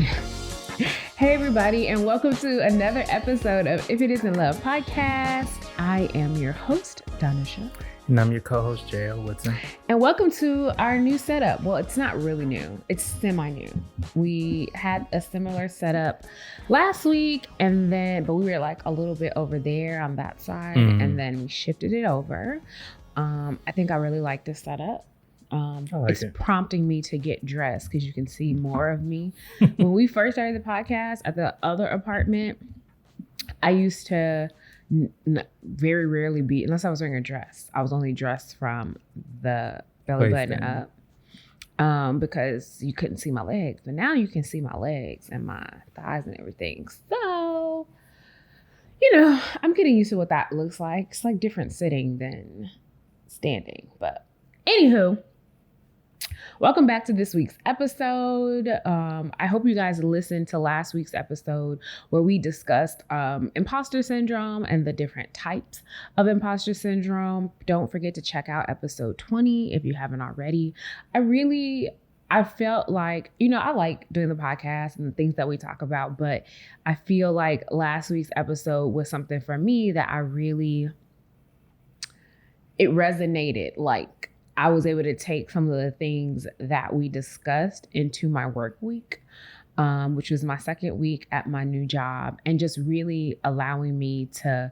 Hey everybody, and welcome to another episode of If It Isn't Love podcast. I am your host, Donisha. And I'm your co-host, J.L. Woodson. And welcome to our new setup. Well, it's not really new. It's semi-new. We had a similar setup last week, but we were like a little bit over there on that side, and then we shifted it over. I think I really like this setup. It's prompting me to get dressed because you can see more of me. When we first started the podcast at the other apartment, I used to very rarely be, unless I was wearing a dress. I was only dressed from the belly button up because you couldn't see my legs. But now you can see my legs and my thighs and everything. So, I'm getting used to what that looks like. It's like different sitting than standing. But anywho, welcome back to this week's episode. I hope you guys listened to last week's episode where we discussed imposter syndrome and the different types of imposter syndrome. Don't forget to check out episode 20 if you haven't already. I felt like, I like doing the podcast and the things that we talk about, but I feel like last week's episode was something for me that it resonated. Like, I was able to take some of the things that we discussed into my work week, which was my second week at my new job, and just really allowing me to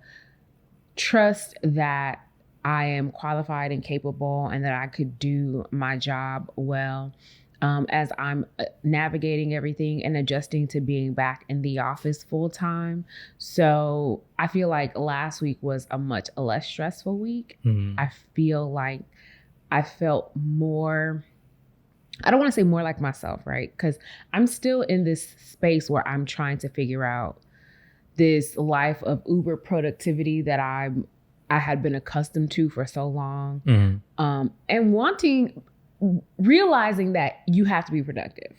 trust that I am qualified and capable and that I could do my job well as I'm navigating everything and adjusting to being back in the office full time. So I feel like last week was a much less stressful week. I feel like I felt more, I don't want to say more like myself, right? Because I'm still in this space where I'm trying to figure out this life of uber productivity that I had been accustomed to for so long. And realizing that you have to be productive.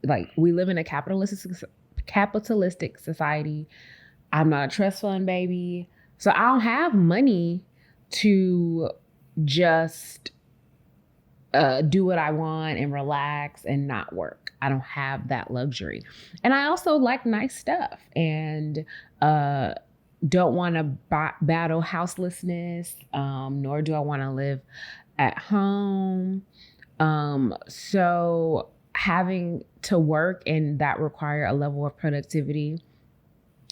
Like, we live in a capitalistic society. I'm not a trust fund baby. So I don't have money to just do what I want and relax and not work. I don't have that luxury. And I also like nice stuff and don't want to battle houselessness, nor do I want to live at home. So having to work and that require a level of productivity,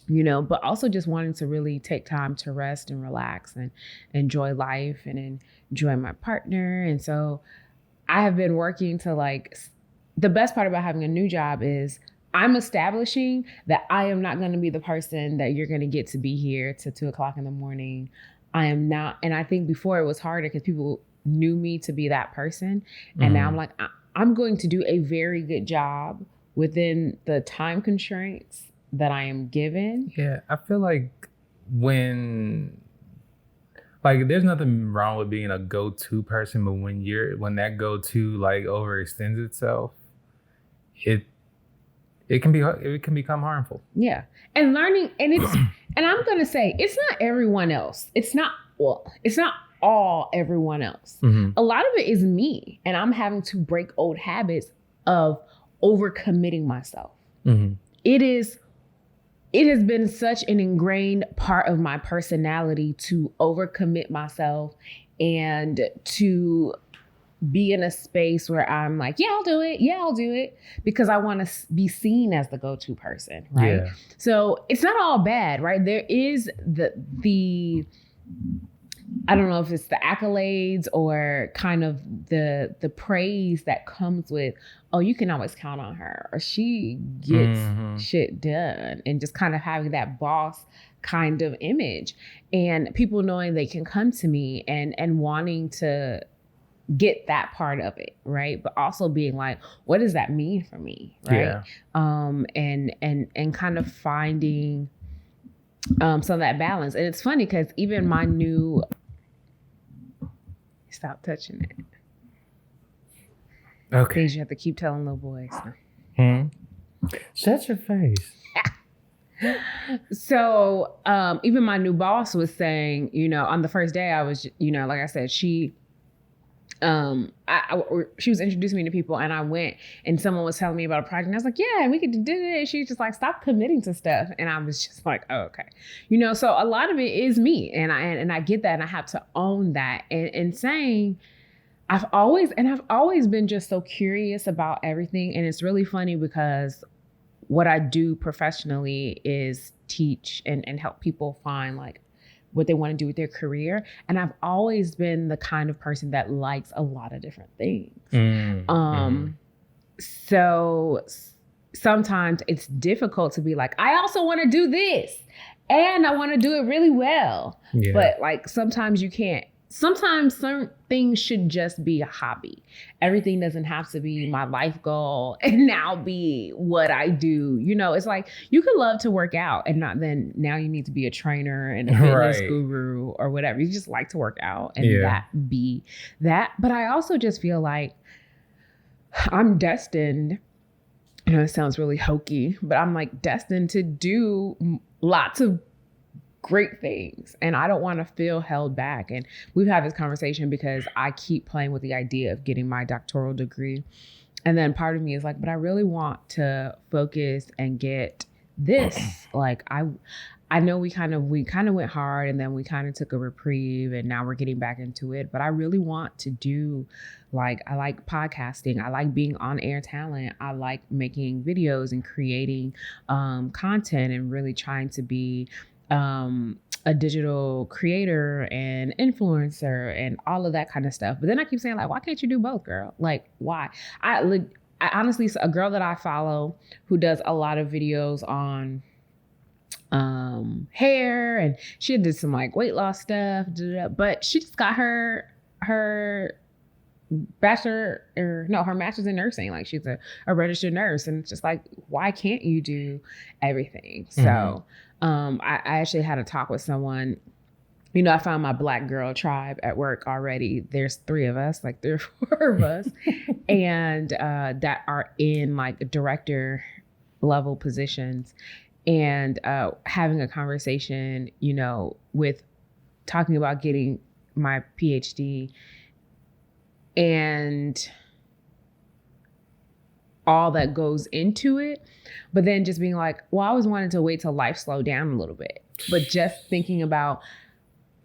but also just wanting to really take time to rest and relax and enjoy life and enjoy my partner. And so I have been working to the best part about having a new job is I'm establishing that I am not going to be the person that you're going to get to be here to 2:00 in the morning. I am not. And I think before it was harder because people knew me to be that person. And now I'm like, I'm going to do a very good job within the time constraints that I am given. Yeah, I feel like there's nothing wrong with being a go-to person, but when that go-to overextends itself, it can become harmful. Yeah. And learning, and I'm going to say, it's not everyone else. It's not all everyone else. A lot of it is me, and I'm having to break old habits of overcommitting myself. It has been such an ingrained part of my personality to overcommit myself and to be in a space where I'm like, yeah, I'll do it. Yeah, I'll do it. Because I want to be seen as the go-to person, right? Yeah. So it's not all bad, right? There is the I don't know if it's the accolades or kind of the praise that comes with, oh, you can always count on her, or she gets shit done, and just kind of having that boss kind of image, and people knowing they can come to me and wanting to get that part of it, right? But also being like, what does that mean for me, right? Yeah. And kind of finding some of that balance. And it's funny because even my new stop touching it. Okay. Things you have to keep telling little boys. Shut your face. So even my new boss was saying, on the first day I was, like I said, she was introducing me to people, and I went, and someone was telling me about a project, and I was like, yeah, we could do it. She was just like, stop committing to stuff. And I was just like, oh, okay. So a lot of it is me, and I get that, and I have to own that, and saying, I've always been just so curious about everything. And it's really funny because what I do professionally is teach and help people find like what they want to do with their career. And I've always been the kind of person that likes a lot of different things. So sometimes it's difficult to be like, I also want to do this and I want to do it really well. Yeah. But like, sometimes you can't. Sometimes certain things should just be a hobby. Everything doesn't have to be my life goal and now be what I do. It's like you could love to work out and now you need to be a trainer and a fitness guru or whatever. You just like to work out and that be that. But I also just feel like I'm destined, it sounds really hokey, but I'm like destined to do lots of great things. And I don't want to feel held back. And we've had this conversation because I keep playing with the idea of getting my doctoral degree. And then part of me is like, but I really want to focus and get this. Like I know we kind of went hard and then we kind of took a reprieve and now we're getting back into it. But I really want to do I like podcasting. I like being on air talent. I like making videos and creating content and really trying to be a digital creator and influencer and all of that kind of stuff. But then I keep saying, like, why can't you do both, girl? Like, why? I honestly, a girl that I follow who does a lot of videos on hair, and she did some like weight loss stuff, but she just got her master's in nursing. Like, she's a registered nurse, and it's just like, why can't you do everything? So I actually had a talk with someone. I found my Black girl tribe at work already. There's 3 of us, like 3 or 4 of us, and that are in like director level positions, and having a conversation, with talking about getting my PhD and all that goes into it. But then just being like, well, I always wanted to wait till life slowed down a little bit. But just thinking about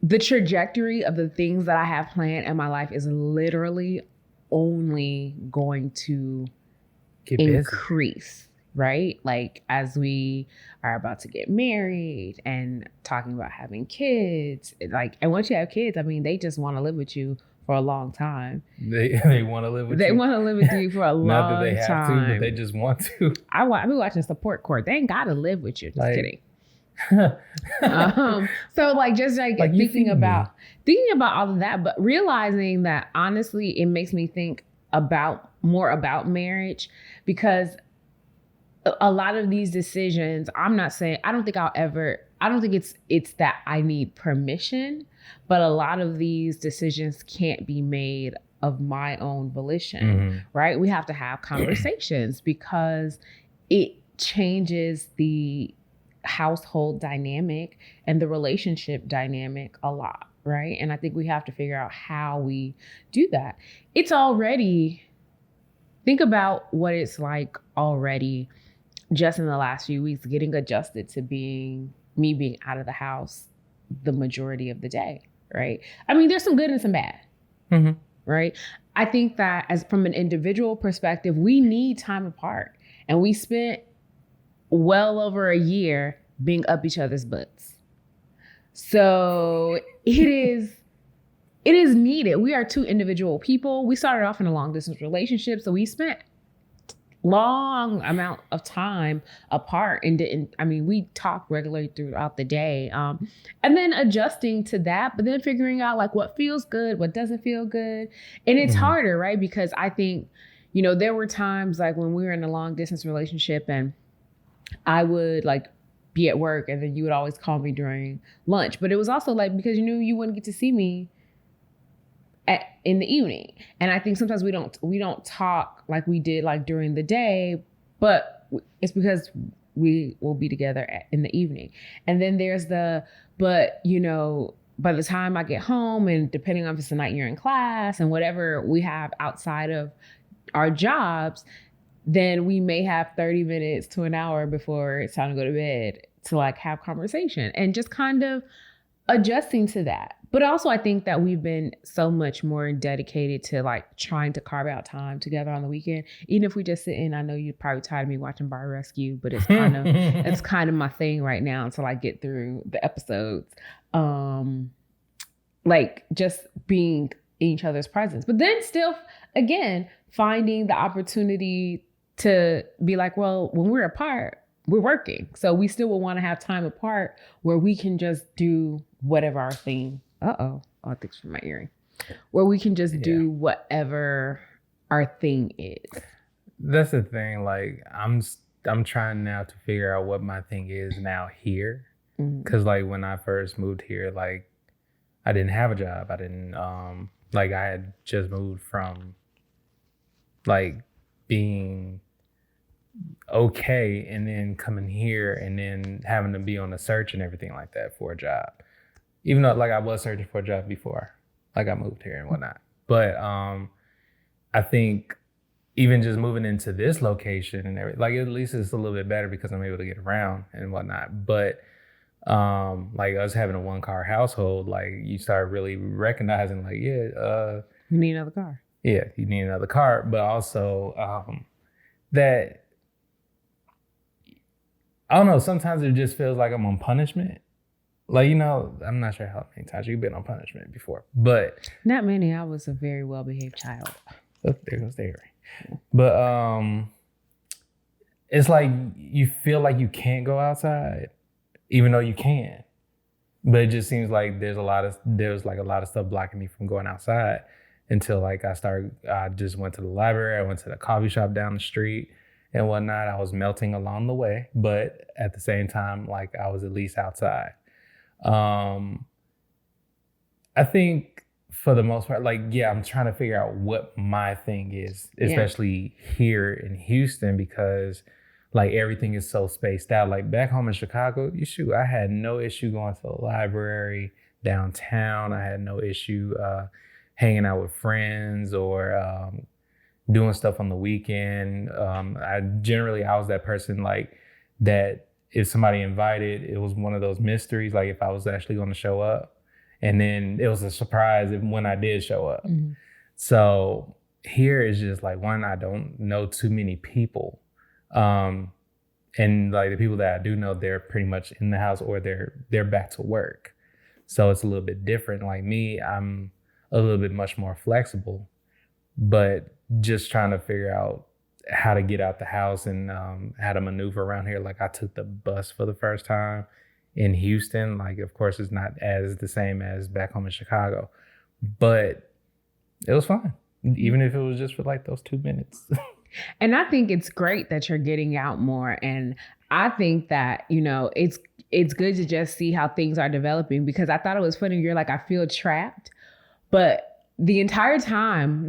the trajectory of the things that I have planned in my life is literally only going to increase, right? Like, as we are about to get married and talking about having kids, and once you have kids, I mean, they just want to live with you for a long time. They want to live with you. They want to live with you for a long time. Not that they have to, but they just want to. I be watching Support Court. They ain't got to live with you. Just kidding. So just thinking about all of that, but realizing that honestly, it makes me think more about marriage, because a lot of these decisions, I don't think it's that I need permission, but a lot of these decisions can't be made of my own volition, right? We have to have conversations because it changes the household dynamic and the relationship dynamic a lot, right? And I think we have to figure out how we do that. Think about what it's like already just in the last few weeks, getting adjusted to being out of the house the majority of the day, right? I mean, there's some good and some bad, right? I think that as from an individual perspective, we need time apart, and we spent well over a year being up each other's butts. So it is needed. We are 2 individual people. We started off in a long distance relationship, so we spent long amount of time apart we talked regularly throughout the day, and then adjusting to that, but then figuring out like what feels good, what doesn't feel good. And it's harder, right? Because I think, there were times like when we were in a long distance relationship and I would like be at work and then you would always call me during lunch, but it was also like because you wouldn't get to see me in the evening. And I think sometimes we don't talk like we did like during the day, but it's because we will be together in the evening. And then there's by the time I get home, and depending on if it's the night you're in class and whatever we have outside of our jobs, then we may have 30 minutes to an hour before it's time to go to bed to like have conversation and just kind of adjusting to that. But also I think that we've been so much more dedicated to like trying to carve out time together on the weekend. Even if we just sit in, I know you're probably tired of me watching Bar Rescue, but it's kind of it's kind of my thing right now until I get through the episodes. Like just being in each other's presence. But then still, again, finding the opportunity to be like, well, when we're apart, we're working. So we still will want to have time apart where we can just do whatever our thing. Oh, thanks for my earring. Where we can just do whatever our thing is. That's the thing. Like I'm trying now to figure out what my thing is now here. Because like when I first moved here, like I didn't have a job. I didn't like I had just moved from like being okay and then coming here and then having to be on a search and everything like that for a job. Even though like I was searching for a job before, like I moved here and whatnot. But I think even just moving into this location and everything, like at least it's a little bit better because I'm able to get around and whatnot. But like us having a 1-car household, like you start really recognizing like, you need another car. Yeah, you need another car. But also that, I don't know, sometimes it just feels like I'm on punishment. Like, you know, I'm not sure how many times you've been on punishment before, but not many. I was a very well-behaved child. Oh, there goes the earring. But it's like you feel like you can't go outside, even though you can. But it just seems like there's like a lot of stuff blocking me from going outside until like I just went to the library, I went to the coffee shop down the street and whatnot. I was melting along the way, but at the same time, like I was at least outside. I think for the most part, like, yeah, I'm trying to figure out what my thing is, especially here in Houston, because like everything is so spaced out. Like back home in Chicago, I had no issue going to the library downtown. I had no issue hanging out with friends or doing stuff on the weekend. I was that person like that. If somebody invited, it was one of those mysteries, like if I was actually going to show up. And then it was a surprise when I did show up. Mm-hmm. So here is just like, one, I don't know too many people. And like the people that I do know, they're pretty much in the house or they're back to work. So it's a little bit different. Like me, I'm a little bit much more flexible, but just trying to figure out how to get out the house and how to maneuver around here. Like I took the bus for the first time in Houston. Like, of course, it's not as the same as back home in Chicago, but it was fun, even if it was just for like those 2 minutes. And I think it's great that you're getting out more. And I think that, you know, it's good to just see how things are developing, because I thought it was funny. You're like, I feel trapped, but the entire time,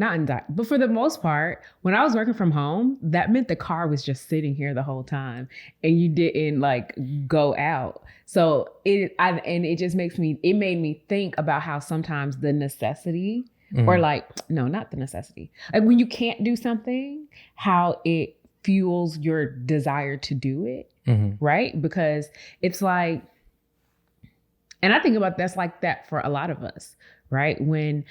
but for the most part, when I was working from home, that meant the car was just sitting here the whole time and you didn't like go out. So it made me think about how sometimes the necessity or like, no, not the necessity. Like when you can't do something, how it fuels your desire to do it. Right? Because it's like, and I think about that's like that for a lot of us, right? When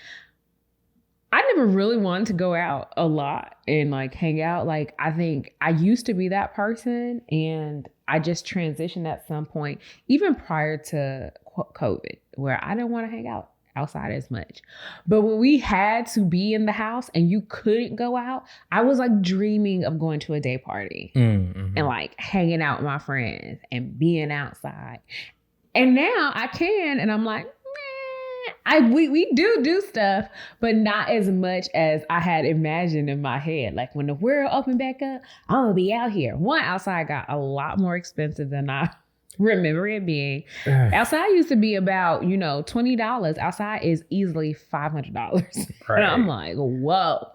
I never really wanted to go out a lot and like hang out. Like I think I used to be that person, and I just transitioned at some point, even prior to COVID, where I didn't want to hang out outside as much. But when we had to be in the house and you couldn't go out, I was like dreaming of going to a day party and like hanging out with my friends and being outside. And now I can, and I'm like, we do stuff, but not as much as I had imagined in my head. Like when the world opened back up, I'm gonna be out here. One, outside got a lot more expensive than I remember it being. Outside used to be about, $20. Outside is easily $500. Right. And I'm like, whoa,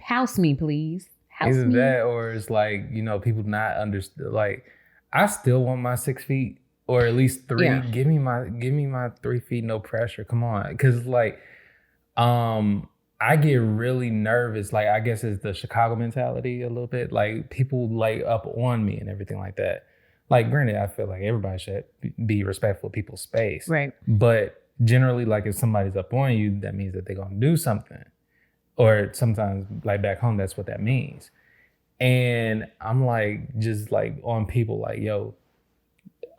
house me, please. Either that or it's like, people not understand. Like I still want my 6 feet or at least 3. Yeah. Give me my 3 feet, no pressure. Come on, because like, I get really nervous. Like, I guess it's the Chicago mentality a little bit. Like, people like up on me and everything like that. Like, granted, I feel like everybody should be respectful of people's space. Right. But generally, like, if somebody's up on you, that means that they're going to do something. Or sometimes, like, back home, that's what that means. And I'm like, just like on people like, yo,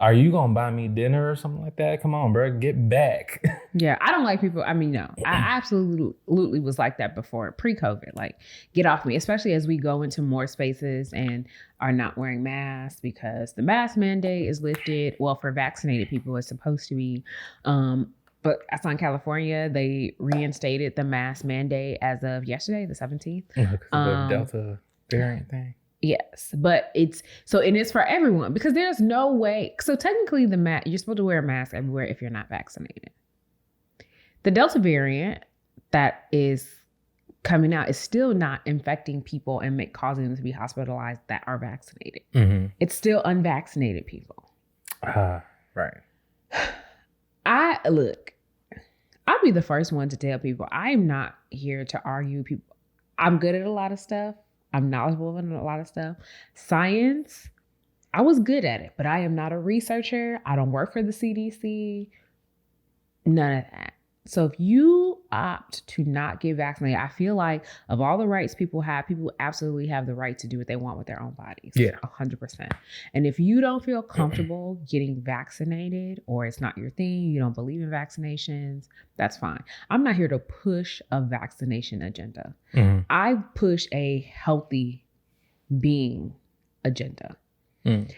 are you going to buy me dinner or something like that? Come on, bro, get back. Yeah, I don't like people. I mean, no, I absolutely was like that before, pre-COVID. Like, get off me, especially as we go into more spaces and are not wearing masks because the mask mandate is lifted. Well, for vaccinated people, it's supposed to be. But I saw in California, they reinstated the mask mandate as of yesterday, the 17th. Because of the Delta variant thing. Yes, but it's for everyone because there's no way. So technically you're supposed to wear a mask everywhere if you're not vaccinated. The Delta variant that is coming out is still not infecting people and causing them to be hospitalized that are vaccinated. Mm-hmm. It's still unvaccinated people. Right. I'll be the first one to tell people I am not here to argue people. I'm good at a lot of stuff. I'm knowledgeable in a lot of stuff. Science, I was good at it, but I am not a researcher. I don't work for the CDC. None of that. So if you opt to not get vaccinated, I feel like of all the rights people absolutely have the right to do what they want with their own bodies. Yeah. 100%. And if you don't feel comfortable getting vaccinated or it's not your thing, you don't believe in vaccinations, that's fine. I'm not here to push a vaccination agenda. Mm-hmm. I push a healthy being agenda. Mm.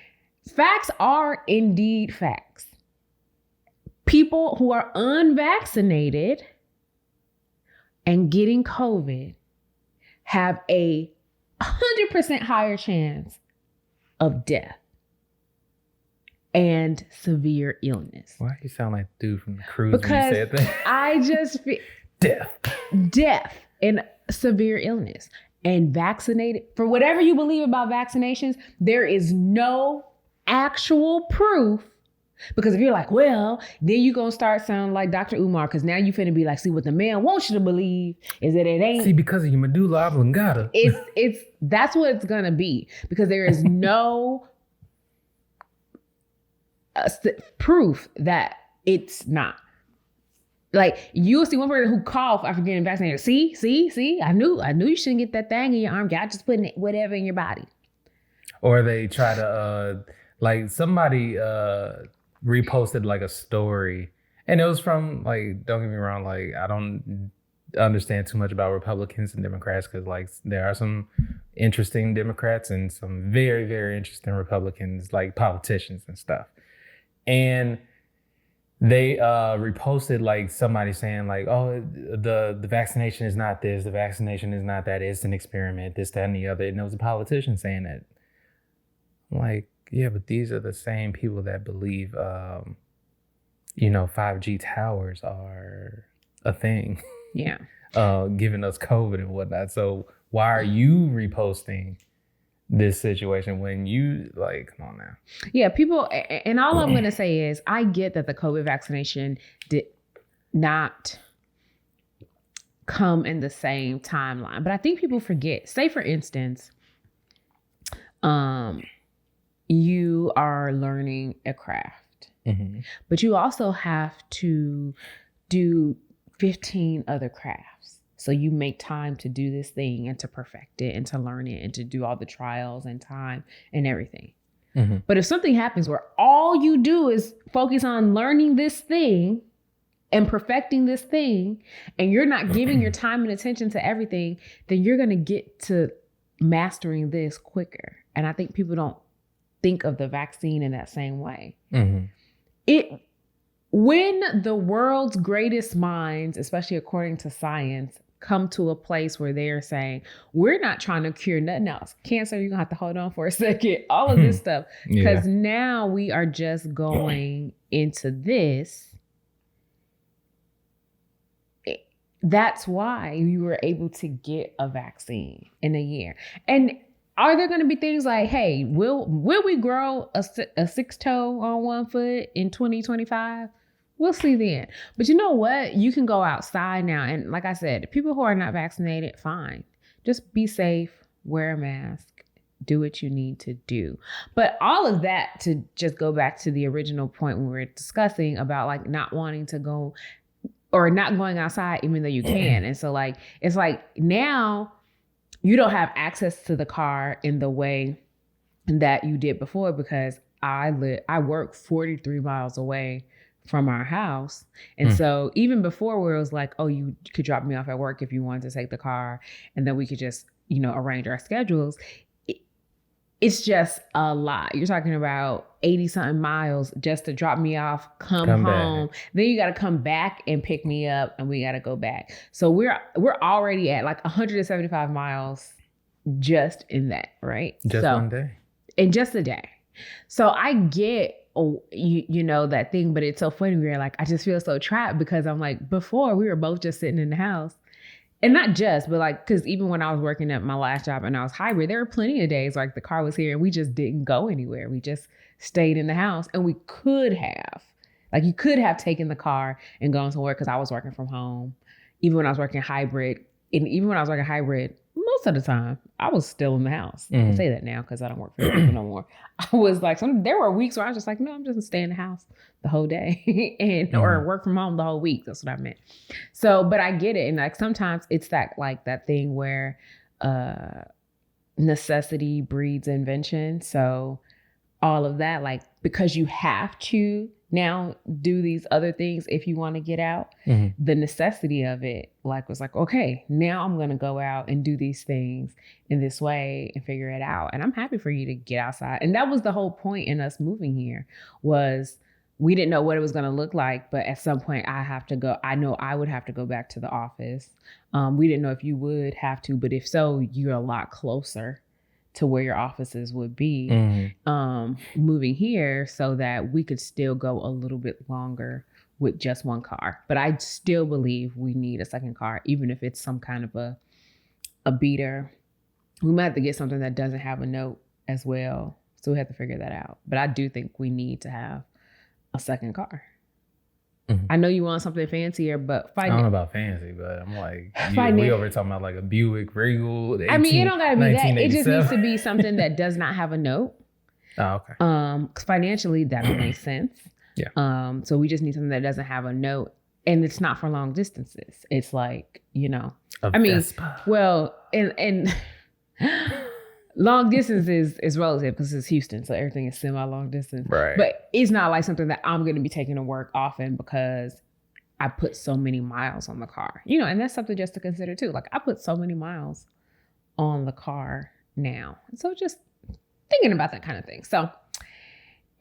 Facts are indeed facts. People who are unvaccinated and getting COVID have a 100% higher chance of death and severe illness. Why do you sound like the dude from the cruise when you said that? I just feel death and severe illness. And vaccinated, for whatever you believe about vaccinations, there is no actual proof. Because if you're like, well, then you're going to start sounding like Dr. Umar, because now you finna be like, see, what the man wants you to believe is that it ain't. See, because of your medulla oblongata. That's what it's going to be. Because there is no proof that it's not. Like, you'll see one person who coughed after getting vaccinated. See, I knew you shouldn't get that thing in your arm. Y'all just putting whatever in your body. Or they try to, like, somebody reposted like a story, and it was from, like, don't get me wrong, like, I don't understand too much about Republicans and Democrats because, like, there are some interesting Democrats and some very, very interesting Republicans, like politicians and stuff. And they reposted like somebody saying like, oh, the vaccination is not this, the vaccination is not that, it's an experiment, this, that, and the other. And it was a politician saying that. I'm like, yeah, but these are the same people that believe, 5G towers are a thing. Yeah. Giving us COVID and whatnot. So why are you reposting this situation when you, like, come on now? Yeah, people, and all I'm going to say is I get that the COVID vaccination did not come in the same timeline, but I think people forget. Say, for instance, you are learning a craft, but you also have to do 15 other crafts. So you make time to do this thing and to perfect it and to learn it and to do all the trials and time and everything. Mm-hmm. But if something happens where all you do is focus on learning this thing and perfecting this thing, and you're not giving your time and attention to everything, then you're going to get to mastering this quicker. And I think people don't think of the vaccine in that same way. Mm-hmm. When the world's greatest minds, especially according to science, come to a place where they're saying, we're not trying to cure nothing else. Cancer, you're going to have to hold on for a second. All of this stuff. Because now we are just going into this. That's why you were able to get a vaccine in a year. And are there going to be things like, hey, will we grow a 6 toe on 1 foot in 2025? We'll see then. But you know what? You can go outside now. And like I said, people who are not vaccinated, fine. Just be safe, wear a mask, do what you need to do. But all of that, to just go back to the original point when we were discussing about like not wanting to go or not going outside even though you can. And so like, it's like now you don't have access to the car in the way that you did before, because I work 43 miles away from our house. And so even before, where it was like, oh, you could drop me off at work if you wanted to take the car, and then we could just, arrange our schedules. It's just a lot. You're talking about 80 something miles just to drop me off, come home. Back. Then you got to come back and pick me up, and we got to go back. So we're already at like 175 miles just in that, right? Just one day. In just a day. So I get, that thing, but it's so funny. We're like, I just feel so trapped, because I'm like, before we were both just sitting in the house. And not just, but like, because even when I was working at my last job and I was hybrid, there were plenty of days like the car was here and we just didn't go anywhere. We just stayed in the house, and we could have, like, you could have taken the car and gone somewhere, because I was working from home. Even when I was working hybrid, most of the time, I was still in the house. I can say that now because I don't work for people no more. I was like, there were weeks where I was just like, no, I'm just gonna stay in the house the whole day or work from home the whole week. That's what I meant. So, but I get it. And like, sometimes it's that thing where necessity breeds invention. So all of that, like, because you have to now do these other things if you want to get out, the necessity of it was like, okay, now I'm going to go out and do these things in this way and figure it out. And I'm happy for you to get outside. And that was the whole point in us moving here, was we didn't know what it was going to look like, but at some point I know I would have to go back to the office. We didn't know if you would have to, but if so, you're a lot closer to where your offices would be, moving here, so that we could still go a little bit longer with just one car. But I still believe we need a second car, even if it's some kind of a beater. We might have to get something that doesn't have a note as well. So we have to figure that out. But I do think we need to have a second car. I know you want something fancier, but I don't know about fancy, but I'm like, we over talking about like a Buick Regal. I mean, it don't gotta be that. It just needs to be something that does not have a note. Oh, okay. 'Cause financially that would make sense. Yeah. So we just need something that doesn't have a note, and it's not for long distances. It's like, Vespa. Well, and long distance is relative because it's Houston, so everything is semi-long distance. Right. But it's not like something that I'm going to be taking to work often because I put so many miles on the car. And that's something just to consider too. Like, I put so many miles on the car now. So just thinking about that kind of thing. So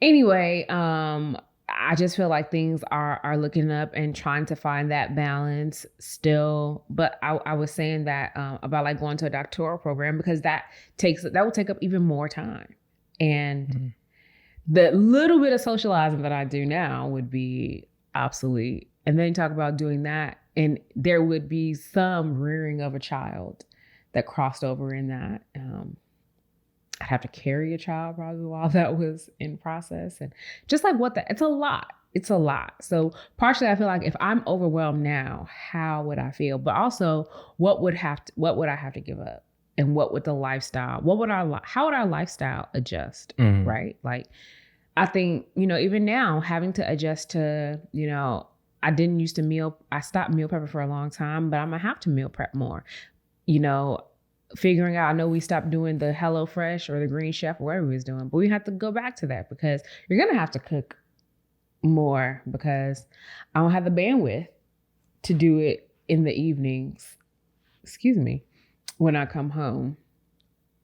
anyway, I just feel like things are looking up and trying to find that balance still. But I was saying that about like going to a doctoral program, because that will take up even more time. And the little bit of socializing that I do now would be obsolete. And then talk about doing that, and there would be some rearing of a child that crossed over in that. I'd have to carry a child probably while that was in process. And just like it's a lot. It's a lot. So partially I feel like if I'm overwhelmed now, how would I feel? But also what would I have to give up? And what would the lifestyle, how would our lifestyle adjust? Right? Like, I think, even now having to adjust to, I didn't used to I stopped meal prepping for a long time, but I'm gonna have to meal prep more. Figuring out, I know we stopped doing the Hello Fresh or the Green Chef or whatever we was doing, but we have to go back to that, because you're going to have to cook more, because I don't have the bandwidth to do it in the evenings, when I come home,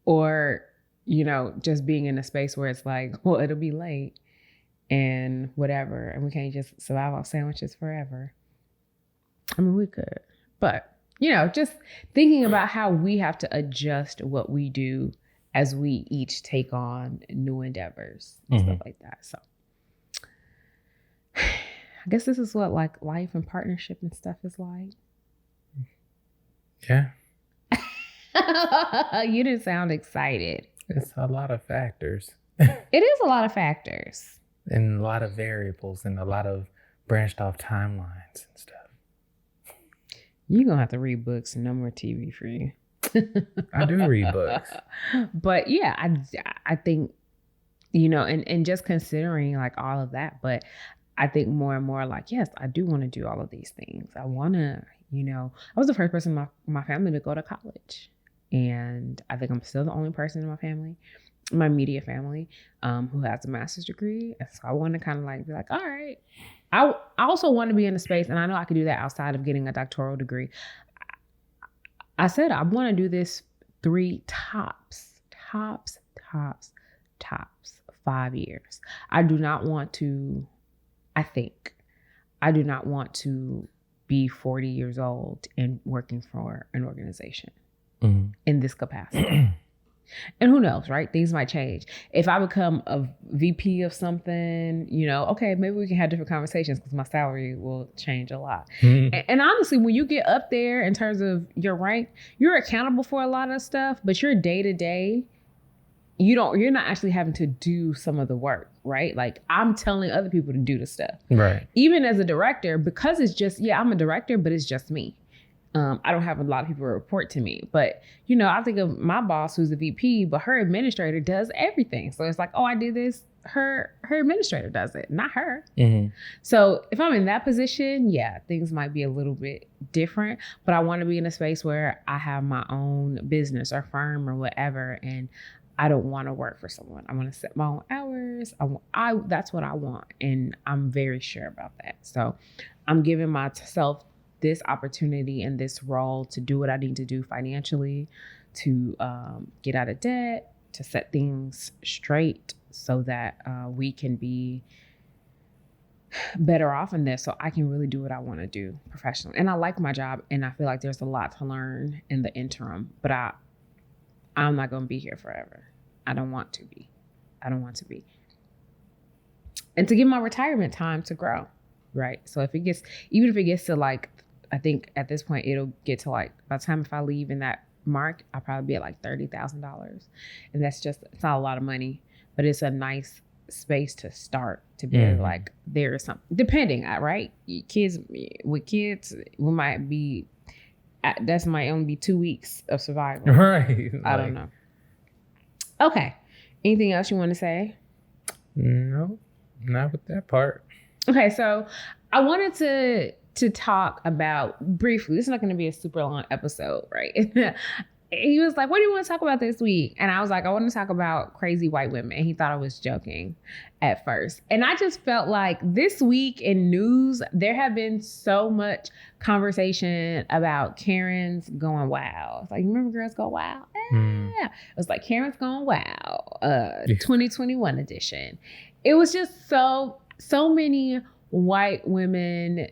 or, just being in a space where it's like, well, it'll be late and whatever, and we can't just survive off sandwiches forever. I mean, we could, but just thinking about how we have to adjust what we do as we each take on new endeavors and stuff like that. So I guess this is what like life and partnership and stuff is like. Yeah. You didn't sound excited. It's a lot of factors. It is a lot of factors. And a lot of variables and a lot of branched off timelines and stuff. You're going to have to read books and no more TV for you. I do read books. But yeah, I think, and just considering like all of that, but I think more and more like, yes, I do want to do all of these things. I want to, I was the first person in my family to go to college. And I think I'm still the only person in my family, my immediate family, who has a master's degree. And so I want to kind of like be like, all right. I also want to be in a space, and I know I could do that outside of getting a doctoral degree. I said I want to do this tops 5 years. I do not want to be 40 years old and working for an organization in this capacity. And who knows, right? Things might change. If I become a VP of something, okay, maybe we can have different conversations because my salary will change a lot. And honestly, when you get up there in terms of your rank, you're accountable for a lot of stuff, but your day to day, you're not actually having to do some of the work, right? Like I'm telling other people to do the stuff. Right. Even as a director, because it's just, I'm a director, but it's just me. I don't have a lot of people report to me, but I think of my boss who's a VP, but her administrator does everything. So it's like, oh, I did this. Her administrator does it, not her. Mm-hmm. So if I'm in that position, things might be a little bit different, but I want to be in a space where I have my own business or firm or whatever. And I don't want to work for someone. I want to set my own hours. That's what I want. And I'm very sure about that. So I'm giving myself this opportunity and this role to do what I need to do financially, to get out of debt, to set things straight so that we can be better off in this, so I can really do what I want to do professionally. And I like my job, and I feel like there's a lot to learn in the interim, but I'm not going to be here forever. I don't want to be. And to give my retirement time to grow, right? So even if it gets to like, I think at this point, it'll get to like, by the time if I leave in that mark, I'll probably be at like $30,000. And it's not a lot of money, but it's a nice space to start to be like, there is something, depending, right? With kids, we might be, that might only be 2 weeks of survival. Right. I don't know. Okay. Anything else you want to say? No, not with that part. Okay. So I wanted to talk about briefly, this is not going to be a super long episode, right? He was like, what do you want to talk about this week? And I was like, I want to talk about crazy white women. And he thought I was joking at first. And I just felt like this week in news, there have been so much conversation about Karens going wild. It's like, remember Girls Go Wild? Yeah. It was like Karens Going Wild, 2021 edition. It was just so many white women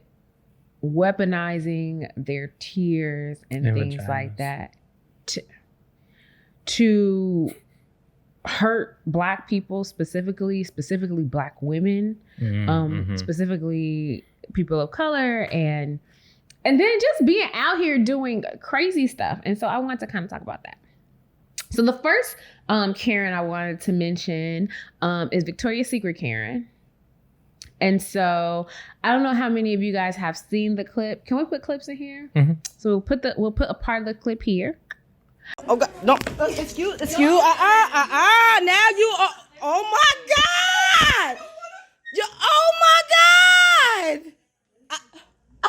weaponizing their tears and things like that to hurt Black people, specifically Black women, specifically people of color, and then just being out here doing crazy stuff. And so I wanted to kind of talk about that. So the first Karen I wanted to mention is Victoria's Secret Karen. And so I don't know how many of you guys have seen the clip. Can we put clips in here? Mm-hmm. So we'll put a part of the clip here. Oh God, no, it's you. Now you are, oh my God. Oh my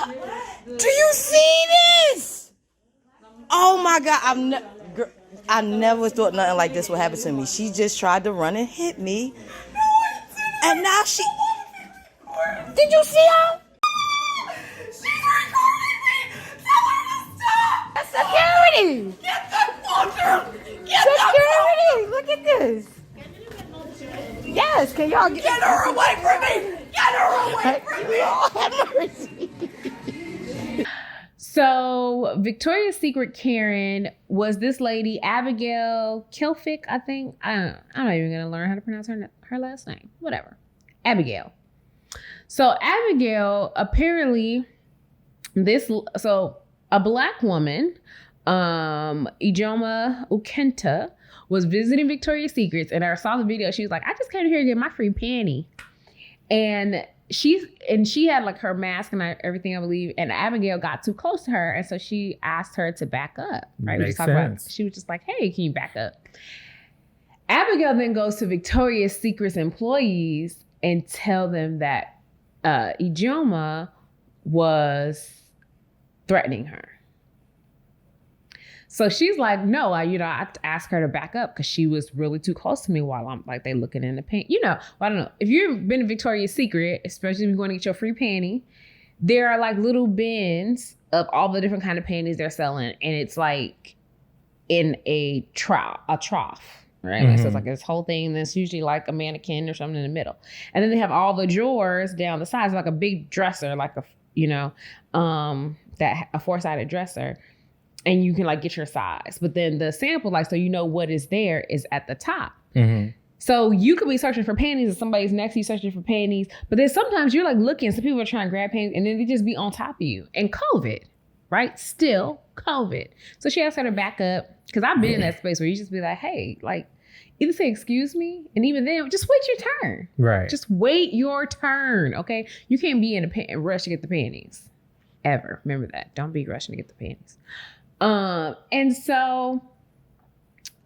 God. Do you see this? Oh my God, I never thought nothing like this would happen to me. She just tried to run and hit me. And now did you see her? She's recording me! Someone stop! That's security! Get that fucker! Security! Look at this! Yes, can y'all get her away from me! Get her away from me! Oh, have mercy! So Victoria's Secret Karen was this lady, Abigail Kilfick, I think. I'm not even going to learn how to pronounce her last name. Whatever. Abigail. So Abigail, apparently, a Black woman Ijoma Ukenta was visiting Victoria's Secrets, and I saw the video. She was like, I just came here to get my free panty. And she had like her mask and everything, I believe. And Abigail got too close to her. And so she asked her to back up. Right. Makes sense. She was just like, hey, can you back up? Abigail then goes to Victoria's Secret's employees and tell them that Ijoma was threatening her. So she's like, no, I asked her to back up because she was really too close to me while I'm like, they looking in the pan. I don't know. If you've been to Victoria's Secret, especially if you're going to get your free panty, there are like little bins of all the different kind of panties they're selling. And it's like in a trough, right? Mm-hmm. So it's like this whole thing that's usually like a mannequin or something in the middle. And then they have all the drawers down the sides, like a big dresser, like a four-sided dresser. And you can like get your size. But then the sample, like, so what is there is at the top. Mm-hmm. So you could be searching for panties and somebody's next to you searching for panties. But then sometimes you're like looking, some people are trying to grab panties and then they just be on top of you. And COVID, right? Still COVID. So she asked her to back up. Because I've been in that space where you just be like, hey, like, either say, excuse me. And even then, just wait your turn. Right. Just wait your turn, okay? You can't be in a rush to get the panties. Ever. Remember that. Don't be rushing to get the panties. And so,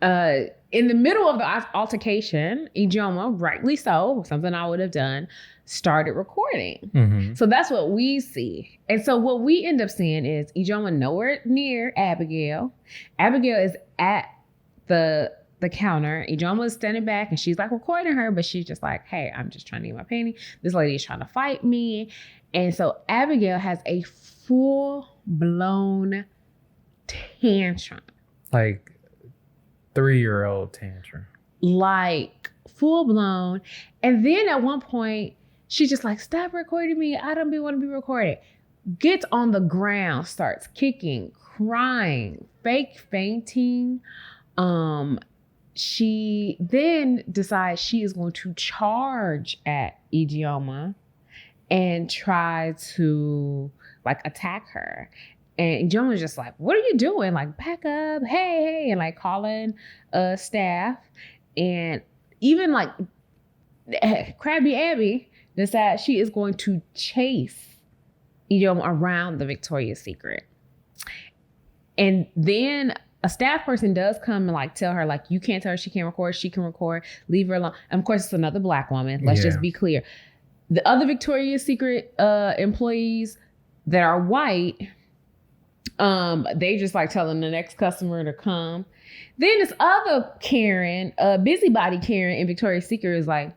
in the middle of the altercation, Ijoma, rightly so, something I would have done, started recording. Mm-hmm. So that's what we see. And so what we end up seeing is Ijoma nowhere near Abigail. Abigail is at the counter. Ijoma is standing back and she's like recording her, but she's just like, hey, I'm just trying to get my panty. This lady is trying to fight me. And so Abigail has a full-blown tantrum. Like 3-year-old tantrum. Like full blown. And then at one point, she's just like, stop recording me. I don't want to be recorded. Gets on the ground, starts kicking, crying, fake fainting. She then decides she is going to charge at Ijoma and try to like attack her. And Joan was just like, what are you doing? Like, back up, hey, and like calling staff. And even like Krabby Abby decides she is going to chase Ijoma around the Victoria's Secret. And then a staff person does come and like tell her, like, you can't tell her she can't record, she can record, leave her alone. And of course, it's another Black woman. Let's just be clear. The other Victoria's Secret employees that are white, they just like telling the next customer to come. Then this other Karen, busybody Karen in Victoria's Secret is like,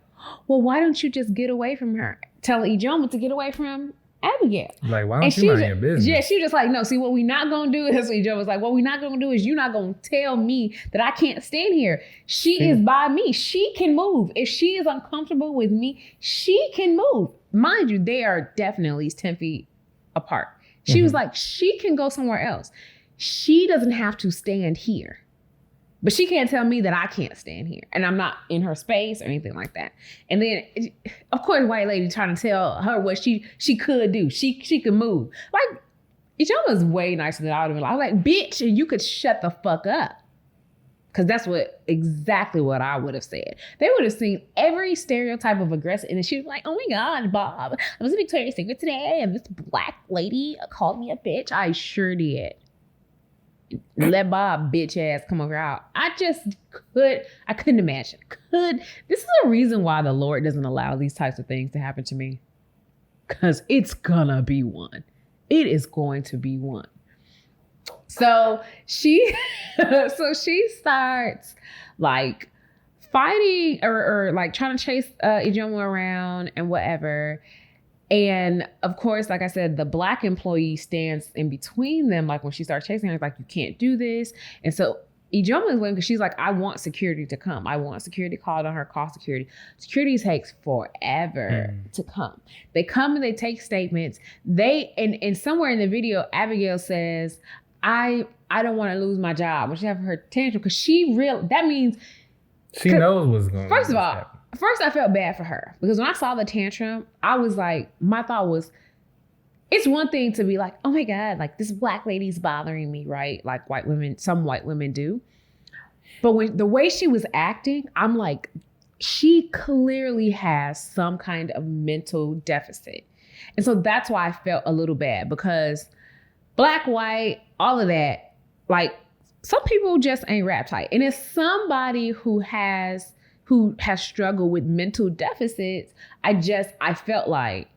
well, why don't you just get away from her? Telling Ijoma to get away from Abigail. Like, why don't you mind your business? Yeah, she was just like, no, see, what we not going to do is, Ijoma was like, what we not going to do is you're not going to tell me that I can't stand here. She is by me. She can move. If she is uncomfortable with me, she can move. Mind you, they are definitely at least 10 feet apart. She was like, she can go somewhere else. She doesn't have to stand here. But she can't tell me that I can't stand here. And I'm not in her space or anything like that. And then, of course, white lady trying to tell her what she could do. She could move. Like, Ijoma's way nicer than I would have been. I was like, bitch, you could shut the fuck up. Because that's exactly what I would have said. They would have seen every stereotype of aggressive. And then she was like, oh my God, Bob, I was in Victoria's Secret today. And this Black lady called me a bitch. I sure did. Let Bob bitch ass come over out. I couldn't imagine. This is a reason why the Lord doesn't allow these types of things to happen to me. Because it's gonna be one. It is going to be one. So she starts like fighting or like trying to chase Ijoma around and whatever. And of course, like I said, the Black employee stands in between them. Like when she starts chasing her, it's like, you can't do this. And so Ijoma is waiting because she's like, I want security to come. I want security called on her, call security. Security takes forever to come. They come and they take statements. And somewhere in the video, Abigail says, I don't want to lose my job. When she have her tantrum, because that means she knows what's going on. First of all, I felt bad for her because when I saw the tantrum, I was like, my thought was, it's one thing to be like, oh my God, like this Black lady's bothering me, right? Like some white women do. But when the way she was acting, I'm like, she clearly has some kind of mental deficit. And so that's why I felt a little bad, because Black, white, all of that, like some people just ain't rap tight. And it's somebody who has struggled with mental deficits. I felt like,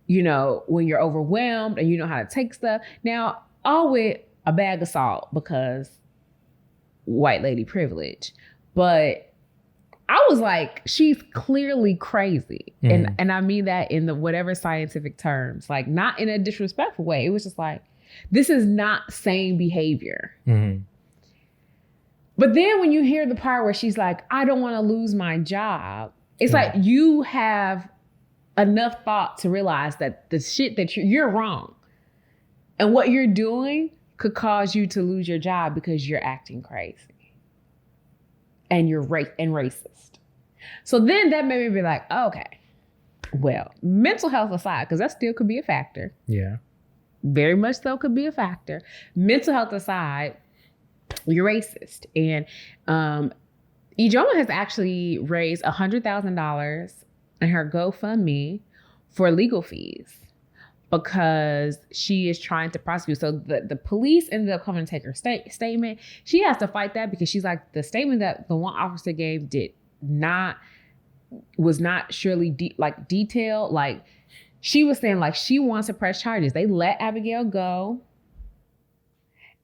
you know, when you're overwhelmed and you know how to take stuff. Now, all with a bag of salt, because white lady privilege. But I was like, she's clearly crazy. Mm-hmm. And I mean that in the whatever scientific terms, like not in a disrespectful way. It was just like, this is not sane behavior. Mm-hmm. But then when you hear the part where she's like, I don't want to lose my job, it's like you have enough thought to realize that the shit that you're wrong. And what you're doing could cause you to lose your job because you're acting crazy. And you're racist. So then that made me be like, okay, well, mental health aside, because that still could be a factor. Yeah. Very much so could be a factor. Mental health aside, you're racist. And Ijoma has actually raised $100,000 in her GoFundMe for legal fees because she is trying to prosecute. So the police ended up coming to take her statement. She has to fight that because she's like, the statement that the one officer gave was not surely detailed. Like she was saying like she wants to press charges. They let Abigail go.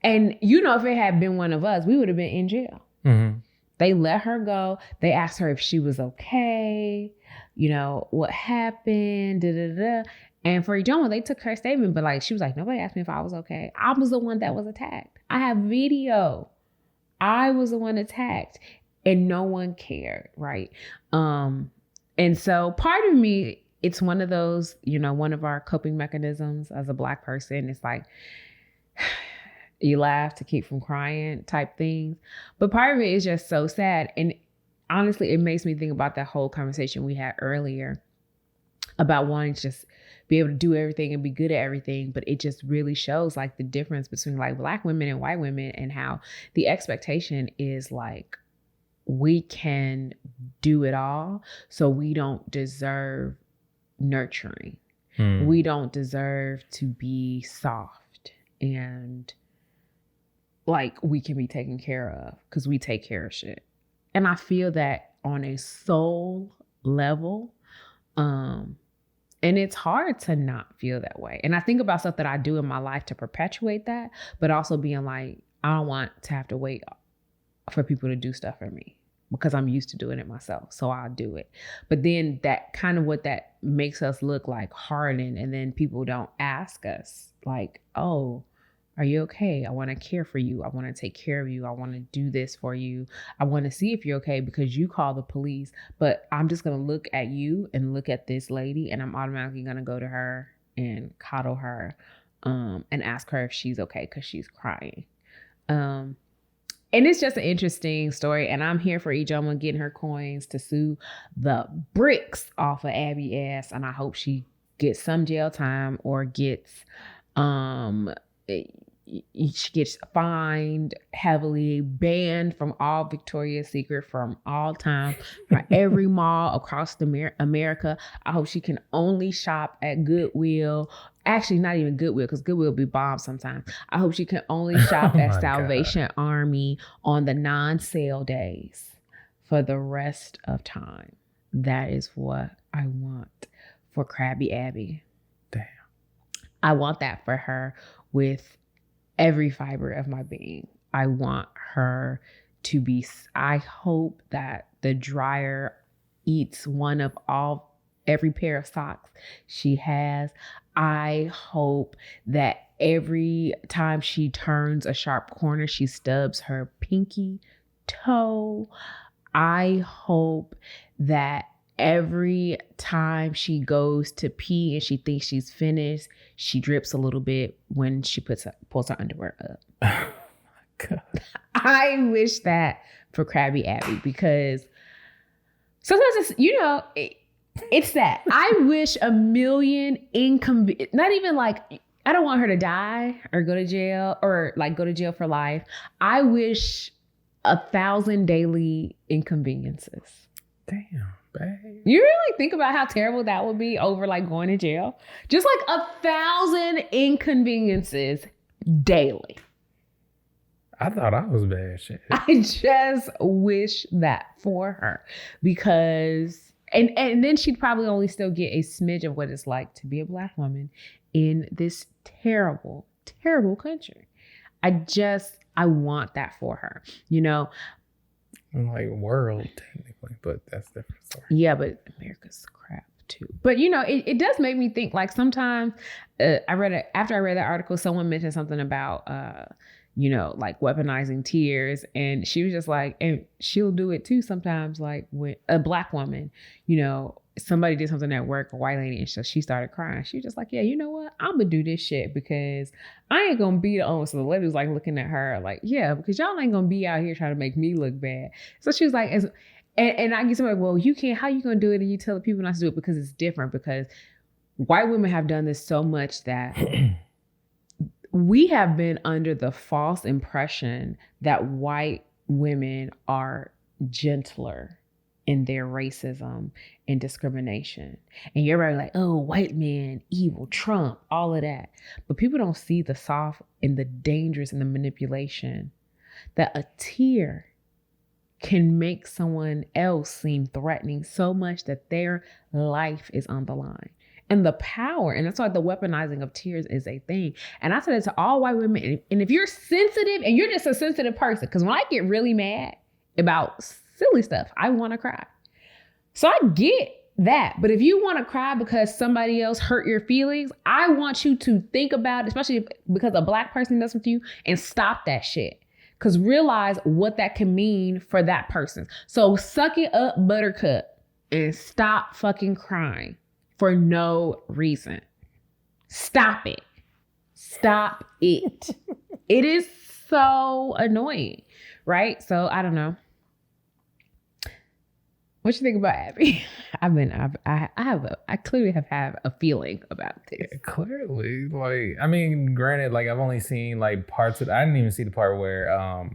And you know, if it had been one of us, we would have been in jail. Mm-hmm. They let her go. They asked her if she was okay. You know, what happened, And for Ijoma, they took her statement, but like, she was like, nobody asked me if I was okay. I was the one that was attacked. I have video. I was the one attacked and no one cared, right? And so part of me, it's one of those, you know, one of our coping mechanisms as a Black person. It's like, you laugh to keep from crying type things. But part of it is just so sad. And honestly, it makes me think about that whole conversation we had earlier about wanting to just be able to do everything and be good at everything. But it just really shows like the difference between like Black women and white women and how the expectation is like, we can do it all. So we don't deserve nurturing. We don't deserve to be soft and like we can be taken care of because we take care of shit. And I feel that on a soul level. And it's hard to not feel that way. And I think about stuff that I do in my life to perpetuate that, but also being like, I don't want to have to wait for people to do stuff for me because I'm used to doing it myself. So I'll do it. But then that kind of what that makes us look like hardened. And then people don't ask us like, oh, are you okay? I want to care for you. I want to take care of you. I want to do this for you. I want to see if you're okay because you call the police. But I'm just going to look at you and look at this lady and I'm automatically going to go to her and coddle her and ask her if she's okay because she's crying. And it's just an interesting story. And I'm here for Ijoma getting her coins to sue the bricks off of Abby ass. And I hope she gets some jail time or gets... she gets fined heavily, banned from all Victoria's Secret from all time, from every mall across America. I hope she can only shop at Goodwill. Actually, not even Goodwill, because Goodwill be bombed sometimes. I hope she can only shop at Salvation Army on the non-sale days for the rest of time. That is what I want for Krabby Abby. Damn. I want that for her with every fiber of my being. I want her to be, I hope that the dryer eats one of every pair of socks she has. I hope that every time she turns a sharp corner, she stubs her pinky toe. I hope that every time she goes to pee and she thinks she's finished, she drips a little bit when she pulls her underwear up. Oh my God. I wish that for Krabby Abby because sometimes it's, you know, It's that. I wish a million not even like, I don't want her to die or go to jail or like go to jail for life. I wish 1,000 daily inconveniences. Damn, babe. You really think about how terrible that would be over like going to jail? Just like 1,000 inconveniences daily. I thought I was bad shit. I just wish that for her because, and then she'd probably only still get a smidge of what it's like to be a Black woman in this terrible, terrible country. I want that for her, you know? Like world technically, but that's a different story. Yeah, but America's crap too. But you know, it does make me think like sometimes after I read that article, someone mentioned something about, you know, like weaponizing tears. And she was just like, and she'll do it too sometimes, like with a Black woman, you know, somebody did something at work, a white lady, and so she started crying. She was just like, yeah, you know what? I'm gonna do this shit because I ain't gonna be the owner. So the lady was like looking at her like, yeah, because y'all ain't gonna be out here trying to make me look bad. So she was like, and I get somebody, well, you can't, how you gonna do it? And you tell the people not to do it because it's different, because white women have done this so much that we have been under the false impression that white women are gentler in their racism and discrimination. And you're right, like, oh, white man, evil, Trump, all of that. But people don't see the soft and the dangerous and the manipulation that a tear can make someone else seem threatening so much that their life is on the line. And the power, and that's why the weaponizing of tears is a thing. And I said it to all white women. And if you're sensitive, and you're just a sensitive person, because when I get really mad about silly stuff, I want to cry. So I get that. But if you want to cry because somebody else hurt your feelings, I want you to think about, especially because a Black person does something to you, and stop that shit. Because realize what that can mean for that person. So suck it up, buttercup, and stop fucking crying for no reason. Stop it. Stop it. It is so annoying, right? So I don't know. What you think about Abby? I clearly have had a feeling about this. Yeah, clearly, like, I mean, granted, like I've only seen like parts of. I didn't even see the part where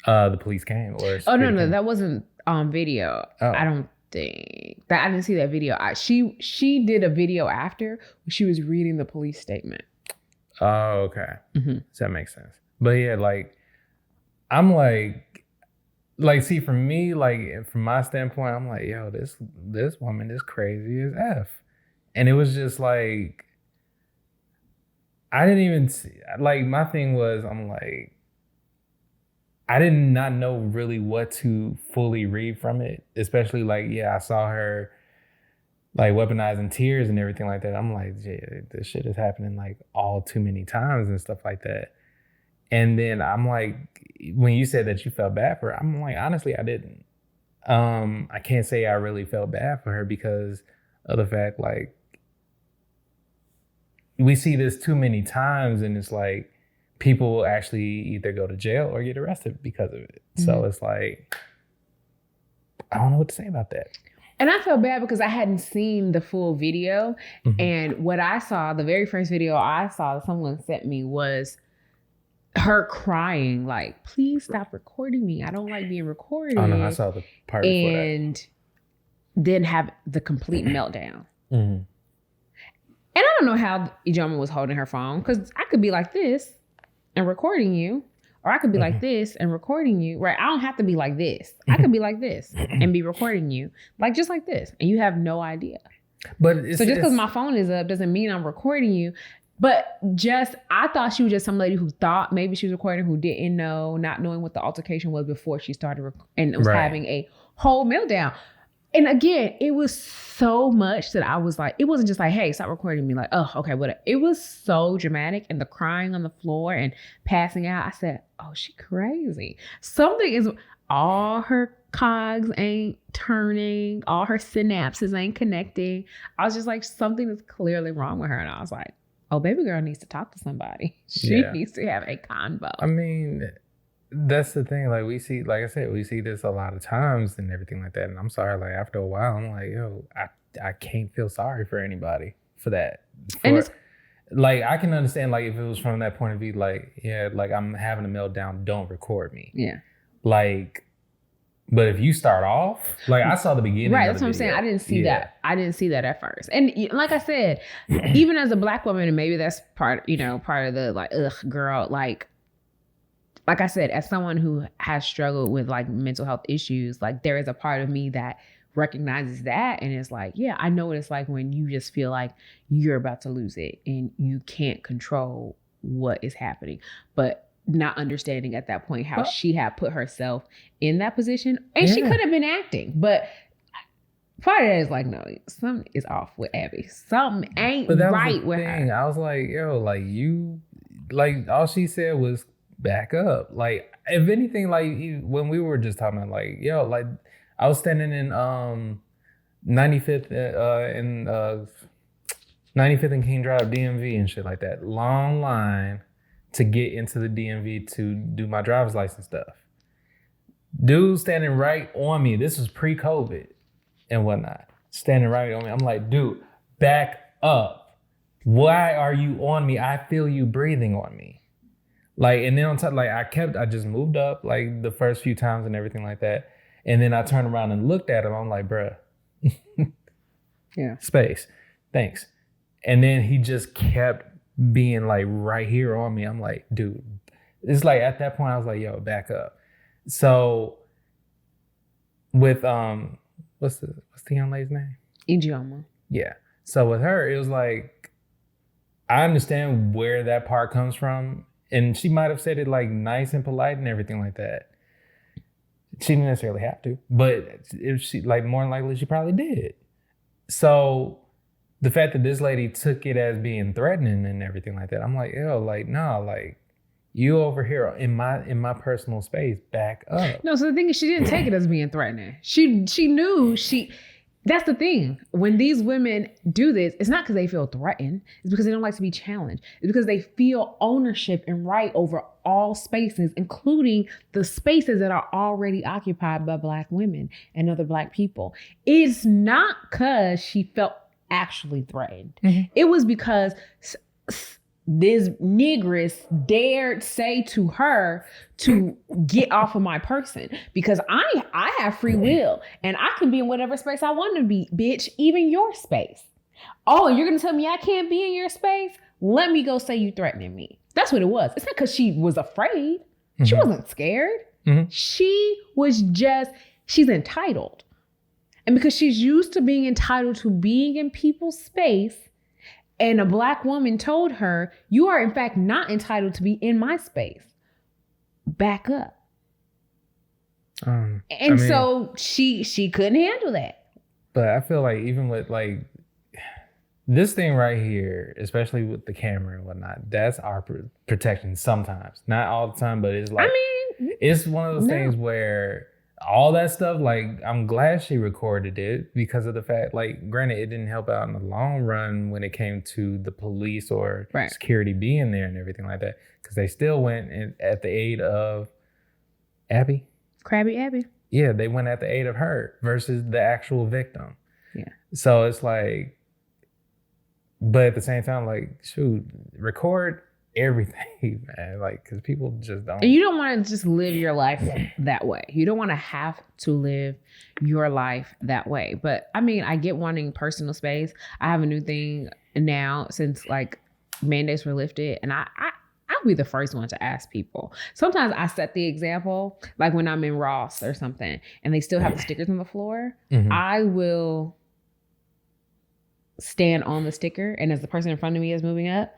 the police came. Or oh no, that wasn't on video. Oh. I don't think that I didn't see that video. She did a video after when she was reading the police statement. Oh, okay. Mm-hmm. So that makes sense. But yeah, like I'm like, see, for me, like from my standpoint, I'm like, yo, this woman is crazy as F. And it was just like, I didn't even see, like, my thing was, I'm like, I did not know really what to fully read from it. Especially like, yeah, I saw her like weaponizing tears and everything like that. I'm like, yeah, this shit is happening like all too many times and stuff like that. And then I'm like, when you said that you felt bad for her, I'm like, honestly, I didn't. I can't say I really felt bad for her because of the fact, like, we see this too many times, and it's like people will actually either go to jail or get arrested because of it. Mm-hmm. So it's like, I don't know what to say about that. And I felt bad because I hadn't seen the full video. Mm-hmm. And what I saw, the very first video I saw that someone sent me was her crying, like, please stop recording me. I don't like being recorded. Oh, no, I saw the part before that. And then have the complete meltdown. Mm-hmm. And I don't know how Ijoma was holding her phone, because I could be like this and recording you, or I could be like this and recording you, right? I don't have to be like this. I could be like this and be recording you, like just like this, and you have no idea. But so just because my phone is up doesn't mean I'm recording you. But I thought she was just some lady who thought maybe she was recording, who didn't know, not knowing what the altercation was before she started and was having a whole meltdown. And again, it was so much that I was like, it wasn't just like, hey, stop recording me. Like, oh, okay, whatever. It was so dramatic, and the crying on the floor and passing out. I said, oh, she crazy. Something is, all her cogs ain't turning, all her synapses ain't connecting. I was just like, something is clearly wrong with her. And I was like, oh, baby girl needs to talk to somebody. She needs to have a convo. I mean, that's the thing. Like, we see, like I said, we see this a lot of times and everything like that. And I'm sorry, like, after a while, I'm like, yo, I can't feel sorry for anybody for that. And it's, like, I can understand, like, if it was from that point of view, like, yeah, like, I'm having a meltdown, don't record me. yeah. Like, but if you start off, like, I saw the beginning. Right, that's what I'm saying. I didn't see that. I didn't see that at first. And like I said, even as a Black woman, and maybe that's part of the, like, ugh, girl, like I said, as someone who has struggled with, like, mental health issues, like, there is a part of me that recognizes that and is like, yeah, I know what it's like when you just feel like you're about to lose it and you can't control what is happening. But not understanding at that point how she had put herself in that position, and she could have been acting, but part of that is like, no, something is off with Abby. Something ain't right with her. I was like, yo, like, you, like, all she said was back up. Like, if anything, like, when we were just talking about, like, yo, like, I was standing in 95th and King Drive, DMV and shit like that. Long line to get into the DMV to do my driver's license stuff. Dude standing right on me. This was pre-COVID and whatnot. Standing right on me. I'm like, dude, back up. Why are you on me? I feel you breathing on me. Like, and then on top, like, I just moved up, like, the first few times and everything like that. And then I turned around and looked at him. I'm like, bruh. Yeah. Space. Thanks. And then he just kept being, like, right here on me. I'm like, dude. It's like, at that point, I was like, yo, back up. So with what's the young lady's name? Ijeoma. Yeah. So with her, it was like, I understand where that part comes from. And she might have said it, like, nice and polite and everything like that. She didn't necessarily have to, but if she, like, more than likely she probably did. So the fact that this lady took it as being threatening and everything like that, I'm like, yo, like, no, like, you over here in my personal space, back up. No, so the thing is, she didn't take it as being threatening. She knew that's the thing. When these women do this, it's not because they feel threatened. It's because they don't like to be challenged. It's because they feel ownership and right over all spaces, including the spaces that are already occupied by Black women and other Black people. It's not because she felt actually threatened. Mm-hmm. It was because this negress dared say to her to get off of my person, because I have free will and I can be in whatever space I want to be, bitch, even your space. Oh, you're going to tell me I can't be in your space? Let me go say you threatening me. That's what it was. It's not because she was afraid. Mm-hmm. She wasn't scared. Mm-hmm. She's entitled. And because she's used to being entitled to being in people's space, and a Black woman told her, you are in fact not entitled to be in my space. Back up. So she couldn't handle that. But I feel like even with, like, this thing right here, especially with the camera and whatnot, that's our protection sometimes. Not all the time, but it's like, it's one of those things where all that stuff, like, I'm glad she recorded it because of the fact, like, granted, it didn't help out in the long run when it came to the police or security being there and everything like that, because they still went at the aid of Abby. Krabby Abby. Yeah, they went at the aid of her versus the actual victim. Yeah. So it's like, but at the same time, like, shoot, record everything, man, like, because people just don't. And you don't want to just live your life that way. You don't want to have to live your life that way. But I mean, I get wanting personal space. I have a new thing now since, like, mandates were lifted, and I'll be the first one to ask people. Sometimes I set the example, like when I'm in Ross or something, and they still have the stickers on the floor. Mm-hmm. I will stand on the sticker, and as the person in front of me is moving up,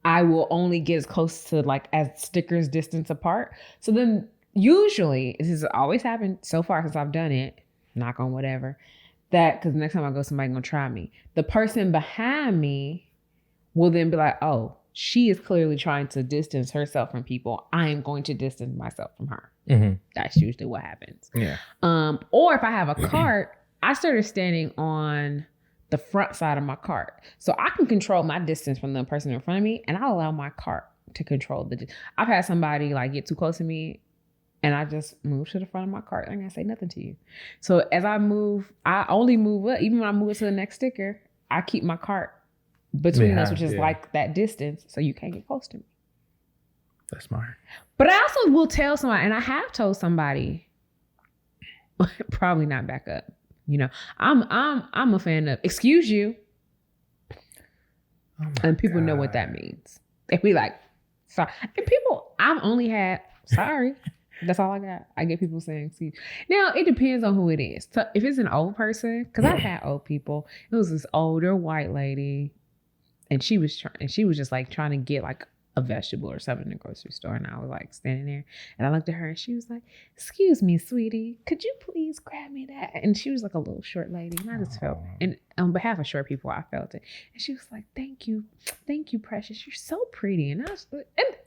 I will only get as close to, like, as stickers distance apart. So then usually, this has always happened so far since I've done it, knock on whatever, that, because next time I go, somebody gonna try me. The person behind me will then be like, oh, she is clearly trying to distance herself from people. I am going to distance myself from her. Mm-hmm. That's usually what happens. Yeah. Or if I have a cart, I started standing on the front side of my cart. So I can control my distance from the person in front of me, and I'll allow my cart to control the. I've had somebody, like, get too close to me And I just moved to the front of my cart. I ain't gonna say nothing to you. So as I move, I only move up. Even when I move to the next sticker, I keep my cart between us, which is like that distance, so you can't get close to me. That's smart. But I also will tell somebody, and I have told somebody, probably not back up. You know, I'm a fan of excuse you, and people know what that means. They be like, sorry. And people, I've only had sorry. That's all I got. I get people saying excuse. Now it depends on who it is. So if it's an old person, because I've had old people. It was this older white lady, and she was just like trying to get like a vegetable or something in the grocery store, and I was like standing there, and I looked at her, and she was like, "Excuse me, sweetie, could you please grab me that?" And she was like a little short lady, and I just felt, and on behalf of short people, I felt it. And she was like, "Thank you, precious. You're so pretty." And I was,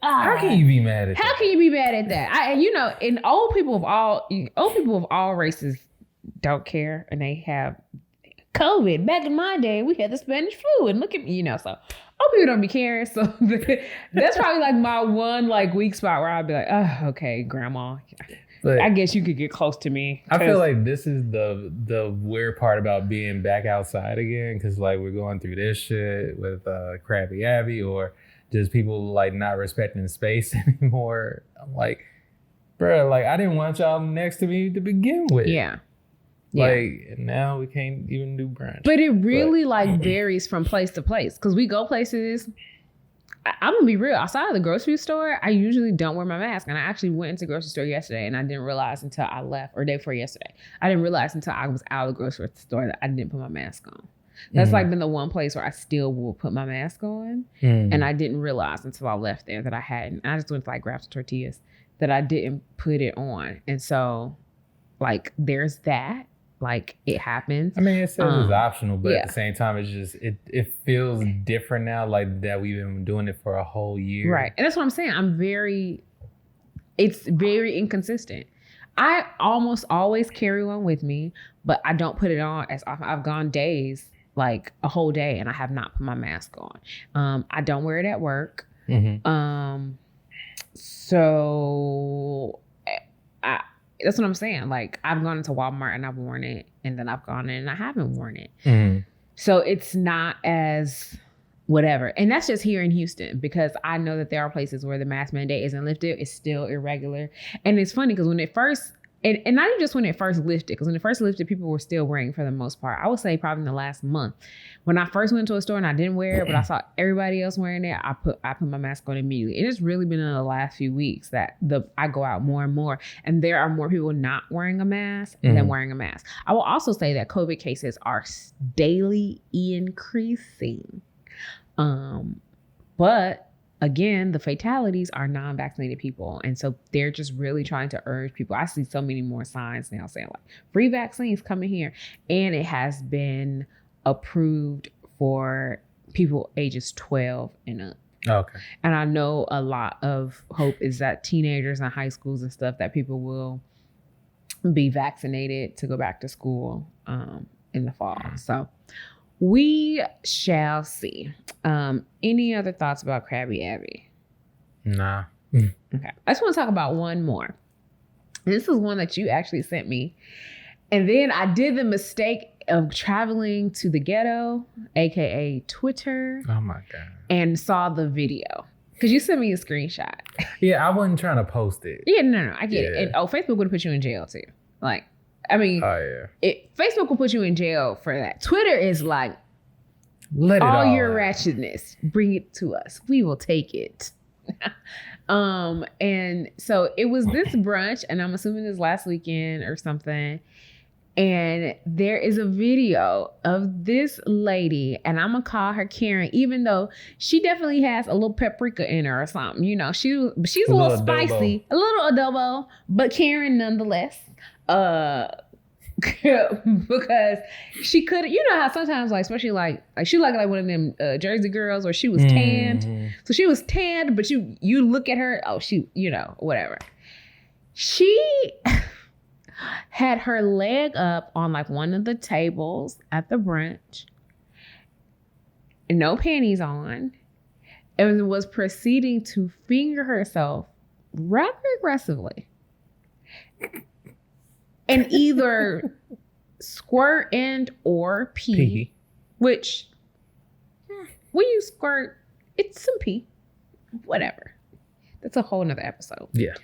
how can you be mad at that? How can you be mad at that? You know, and old people of all races don't care, and they have COVID. Back in my day, we had the Spanish flu, and look at me, you know, so old people don't be caring. So that's probably like my one like weak spot where I'd be like, oh, okay, grandma. But I guess you could get close to me. I feel like this is the weird part about being back outside again, because like we're going through this shit with Krabby Abby, or just people like not respecting space anymore. I'm like, bro, like I didn't want y'all next to me to begin with. Yeah. Like now we can't even do brunch. But it really like varies from place to place, because we go places. I'm gonna be real. Outside of the grocery store, I usually don't wear my mask. And I actually went into the grocery store yesterday, and I didn't realize until I left, or day before yesterday, I didn't realize until I was out of the grocery store that I didn't put my mask on. That's like been the one place where I still will put my mask on, and I didn't realize until I left there that I hadn't. I just went to like grab some tortillas that I didn't put it on, and so like there's that. Like it happens. I mean, it says it's optional, but at the same time, it's just it feels different now. Like that we've been doing it for a whole year, right? And that's what I'm saying. It's very inconsistent. I almost always carry one with me, but I don't put it on as often. I've gone days, like a whole day, and I have not put my mask on. I don't wear it at work. So that's what I'm saying. Like I've gone into Walmart and I've worn it, and then I've gone in and I haven't worn it. So it's not as whatever. And that's just here in Houston, because I know that there are places where the mask mandate isn't lifted. It's still irregular. And it's funny because when it first, and not even just when it first lifted, because when it first lifted, people were still wearing it for the most part. I would say probably in the last month. When I first went to a store and I didn't wear it, but I saw everybody else wearing it, I put my mask on immediately. And it's really been in the last few weeks that I go out more and more, and there are more people not wearing a mask than wearing a mask. I will also say that COVID cases are daily increasing. But again, the fatalities are non-vaccinated people. And so they're just really trying to urge people. I see so many more signs now saying like free vaccines coming here. And it has been approved for people ages 12 and up. Okay. And I know a lot of hope is that teenagers and high schools and stuff, that people will be vaccinated to go back to school in the fall. So we shall see. Any other thoughts about Krabby Abby? Nah. Okay. I just want to talk about one more. This is one that you actually sent me. And then I did the mistake of traveling to the ghetto, aka Twitter. Oh my God. And saw the video. Because you sent me a screenshot. Yeah, I wasn't trying to post it. Yeah, no, I get it. And Facebook would have put you in jail too. Like, I mean, Facebook will put you in jail for that. Twitter is like, let it all your ratchetness, bring it to us. We will take it. And so it was this brunch, and I'm assuming this last weekend or something. And there is a video of this lady, and I'm gonna call her Karen, even though she definitely has a little paprika in her or something. You know, she's a little spicy, a little adobo, but Karen nonetheless. Because she could, you know how sometimes, like, especially like she like one of them Jersey girls, where she was tanned. So she was tanned, but you look at her, oh, she, you know, whatever. She had her leg up on like one of the tables at the brunch, no panties on, and was proceeding to finger herself rather aggressively and either squirt and or pee. Which when you squirt, it's some pee. Whatever. That's a whole nother episode. Yeah.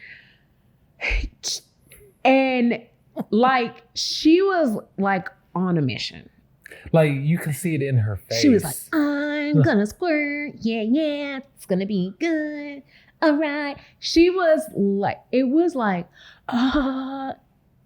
And like she was like on a mission. Like you can see it in her face. She was like, I'm gonna squirt. Yeah, it's gonna be good. All right. She was like, it was like, and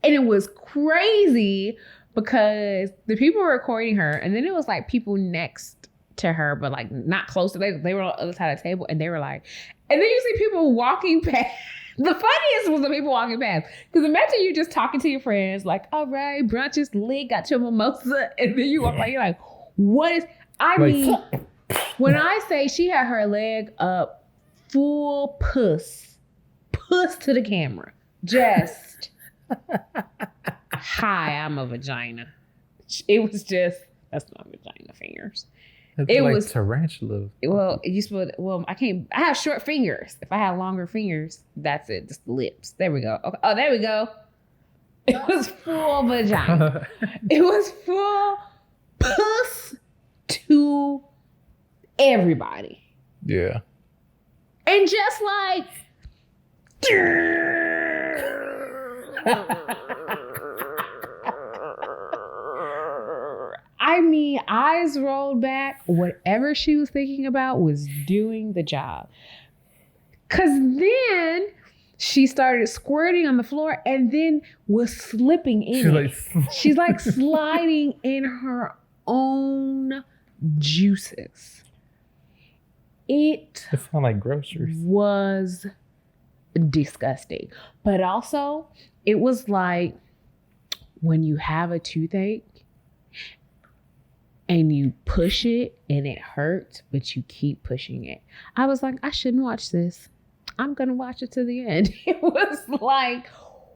it was crazy because the people were recording her, and then it was like people next to her, but like not close to them. They were on the other side of the table, and they were like, and then you see people walking past. The funniest was the people walking past. Because imagine you just talking to your friends, like, all right, brunch is lit, got your mimosa, and then you walk by, you're like, what is, I mean, when I say she had her leg up, full puss to the camera, just, hi, I'm a vagina. It was just, that's not vagina fingers. It like was tarantula. Well, I can't. I have short fingers. If I had longer fingers, that's it. Just the lips. There we go. Okay. Oh, there we go. It was full vagina. It was full puss to everybody. Yeah. And just like. I mean, eyes rolled back. Whatever she was thinking about was doing the job. Because then she started squirting on the floor and then was slipping in it. She's like sliding in her own juices. It sounds like groceries. Was disgusting. But also, it was like when you have a toothache and you push it and it hurts, but you keep pushing it. I was like, I shouldn't watch this. I'm going to watch it to the end. It was like,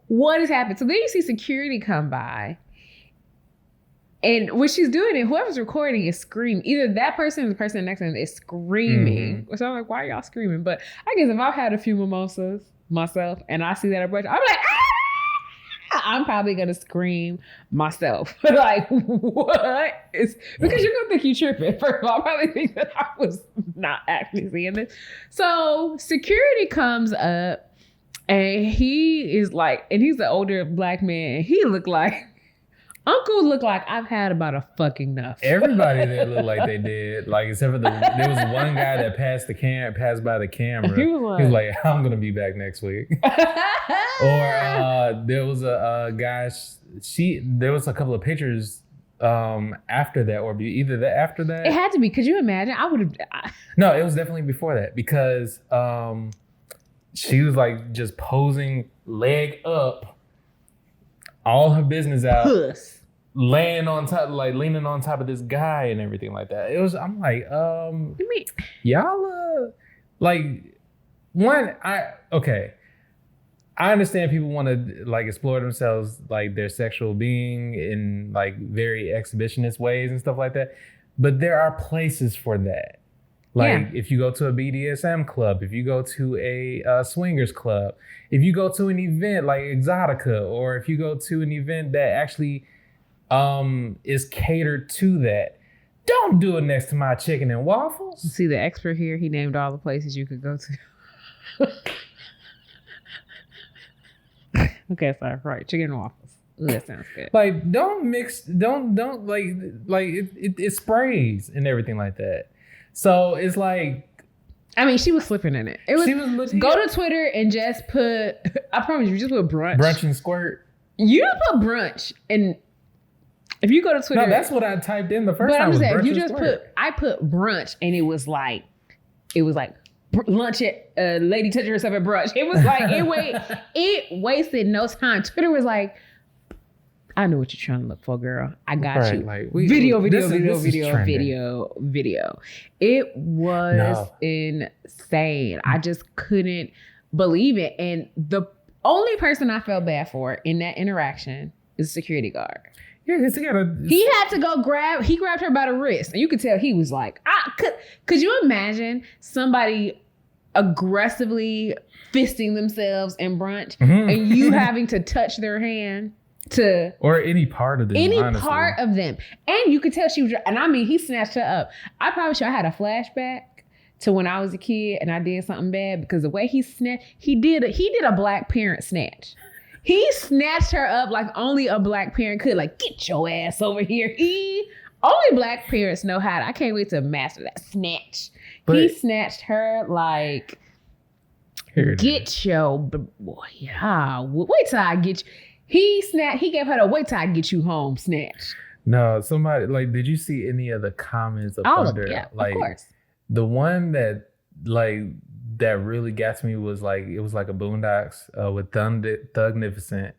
what has happened? So then you see security come by. And when she's doing it, whoever's recording is screaming. Either that person or the person next to them is screaming. So I'm like, why are y'all screaming? But I guess if I've had a few mimosas myself and I see that at brunch, I'm like, ah! I'm probably going to scream myself. Like, what? It's because you're going to think you tripping. First of all, I probably think that I was not actually seeing this. So security comes up and he is like, and he's an older black man. He looked like, Uncle looked like I've had about a fucking enough. Everybody there looked like they did. Like, except for there was one guy that passed by the camera. He was like, I'm going to be back next week. Or there was a guy, there was a couple of pictures after that, or either after that. It had to be. Could you imagine? I would have. No, it was definitely before that because she was like just posing leg up, all her business out. Puss. Laying on top, like leaning on top of this guy and everything like that. I'm like, y'all, like, I understand people want to like explore themselves, like their sexual being in like very exhibitionist ways and stuff like that. But there are places for that. Like if you go to a BDSM club, if you go to a swingers club, if you go to an event like Exotica, or if you go to an event that actually is catered to that. Don't do it next to my chicken and waffles. See the expert here, he named all the places you could go to. Okay, sorry, right. Chicken and waffles. Ooh, that sounds good. Like, don't it sprays and everything like that. So it's like, I mean, she was slipping in it. Go to Twitter and just put, I promise you, just put brunch. Brunch and squirt. You put brunch and if you go to Twitter. No, that's what I typed in the first time. But I'm just saying, if you just I put brunch and it was like lunch at lady touching herself at brunch. It was like, it wasted no time. Twitter was like, I know what you're trying to look for, girl. I got you. Like, video. It was insane. I just couldn't believe it. And the only person I felt bad for in that interaction is the security guard. Yeah, he had to go he grabbed her by the wrist. And you could tell he was like, could you imagine somebody aggressively fisting themselves in brunch and you having to touch their hand to or any part of them, honestly. Part of them. And you could tell she was, and I mean, he snatched her up. I probably sure I had a flashback to when I was a kid and I did something bad because the way he snatched, he did a black parent snatch. He snatched her up like only a black parent could. Like, get your ass over here. Only black parents know how to. I can't wait to master that snatch. But he snatched her like, get your boy. Yeah, wait till I get you. He gave her the wait till I get you home snatch. No, somebody like, did you see any of the comments under? Yeah, like, of course. The one that really got to me was like, it was like a Boondocks with Thugnificent.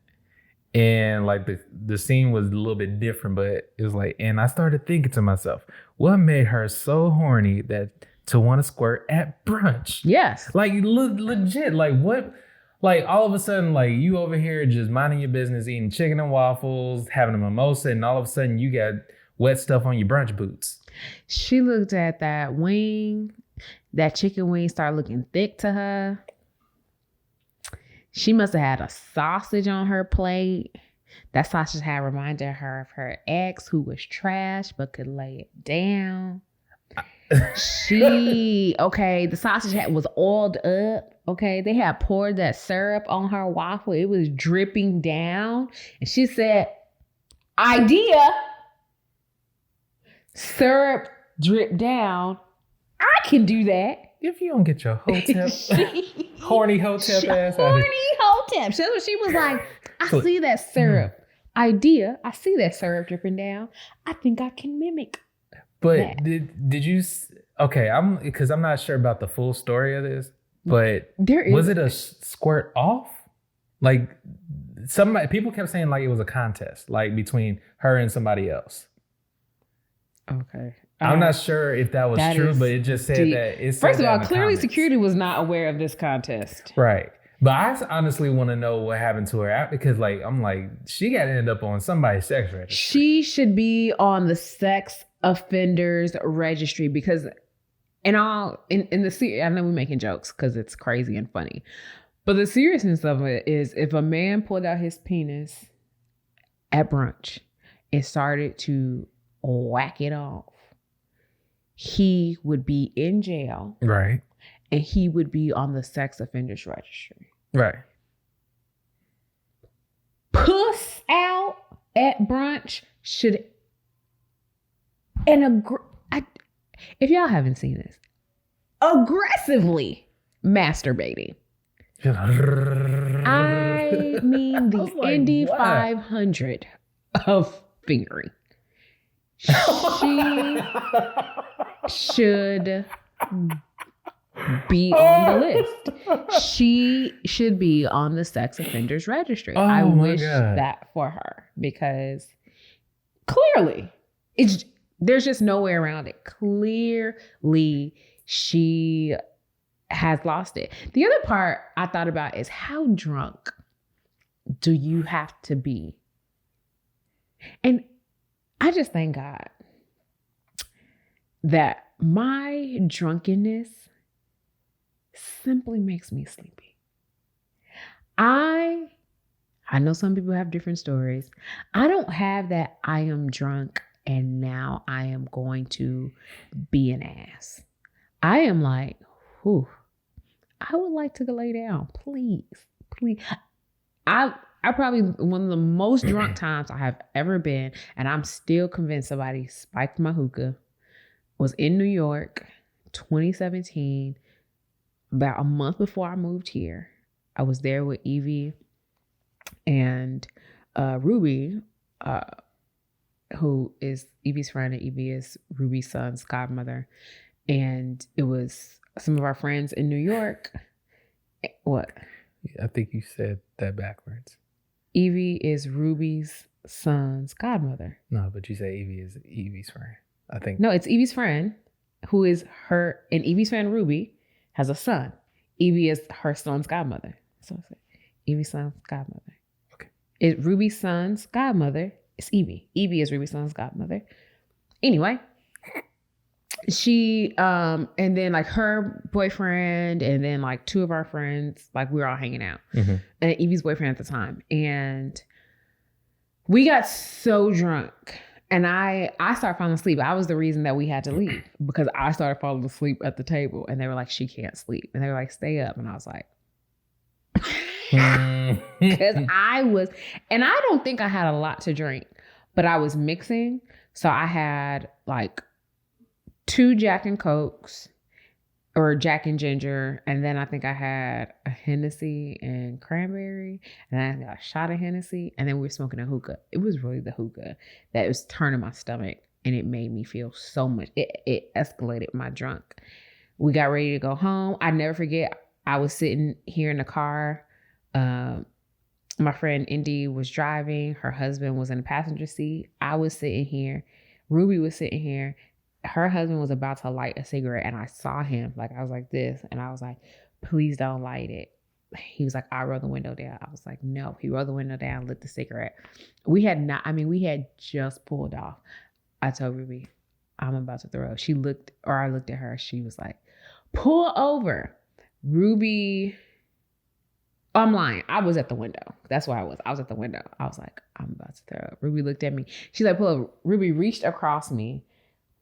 And like the scene was a little bit different, but it was like, and I started thinking to myself, what made her so horny that to want to squirt at brunch? Yes. Like legit, like what? Like all of a sudden, like you over here just minding your business, eating chicken and waffles, having a mimosa, and all of a sudden you got wet stuff on your brunch boots. She looked at that wing, that chicken wing started looking thick to her. She must have had a sausage on her plate. That sausage had reminded her of her ex who was trash but could lay it down. The sausage was oiled up. Okay, they had poured that syrup on her waffle. It was dripping down. And she said, idea. Syrup drip down. I can do that. If you don't get your hotep, horny hotep ass out of Horny hotep. That's what she was like. I see that syrup. Idea. I see that syrup dripping down. I think I can mimic. But that. did you? Okay, because I'm not sure about the full story of this. But was it a squirt off? Like people kept saying like it was a contest, like between her and somebody else. Okay. I'm not sure if that was true, but it just said deep. that. It said First of all, clearly comments. security was not aware of this contest. Right. But I honestly want to know what happened to her because I'm like, she got to end up on somebody's sex registry. She should be on the sex offenders registry because in the series, I know we're making jokes because it's crazy and funny, but the seriousness of it is if a man pulled out his penis at brunch and started to whack it off, he would be in jail. Right. And he would be on the sex offenders registry. Right. Puss out at brunch should, if y'all haven't seen this, aggressively masturbating. I mean the Indy 500 of fingering. She should be on the list. She should be on the sex offenders registry. I wish that for her because clearly there's just no way around it. Clearly she has lost it. The other part I thought about is how drunk do you have to be? And I just thank God that my drunkenness simply makes me sleepy. I know some people have different stories. I don't have that I am drunk and now I am going to be an ass. I am like, whew, I would like to go lay down. Please. I probably one of the most drunk times I have ever been, and I'm still convinced somebody spiked my hookah, was in New York, 2017, about a month before I moved here. I was there with Evie and Ruby, who is Evie's friend, and Evie is Ruby's son's godmother. And it was some of our friends in New York. What? I think you said that backwards. Evie is Ruby's son's godmother. No, but you say Evie is Evie's friend. I think. No, it's Evie's friend who is her, and Evie's friend Ruby has a son. Evie is her son's godmother. So I said, Evie's son's godmother. Okay. Ruby's son's godmother is Evie. Evie is Ruby's son's godmother. Anyway, she and then like her boyfriend and then like two of our friends, like we were all hanging out. And Evie's boyfriend at the time. And we got so drunk. And I started falling asleep. I was the reason that we had to leave because I started falling asleep at the table. And they were like, she can't sleep. And they were like, stay up. And I was like, because and I don't think I had a lot to drink, but I was mixing. So I had like 2 Jack and Cokes or Jack and Ginger. And then I think I had a Hennessy and cranberry. And I got a shot of Hennessy. And then we were smoking a hookah. It was really the hookah that was turning my stomach. And it made me feel so much. It escalated my drunk. We got ready to go home. I never forget. I was sitting here in the car. My friend Indy was driving. Her husband was in the passenger seat. I was sitting here. Ruby was sitting here. Her husband was about to light a cigarette and I saw him. Like, I was like this. And I was like, please don't light it. He was like, I'll roll the window down. I was like, no. He rolled the window down, lit the cigarette. We had just pulled off. I told Ruby, I'm about to throw. She looked, or I looked at her. She was like, pull over. Ruby, I'm lying. I was at the window. That's where I was. I was at the window. I was like, I'm about to throw. Ruby looked at me. She's like, pull over. Ruby reached across me,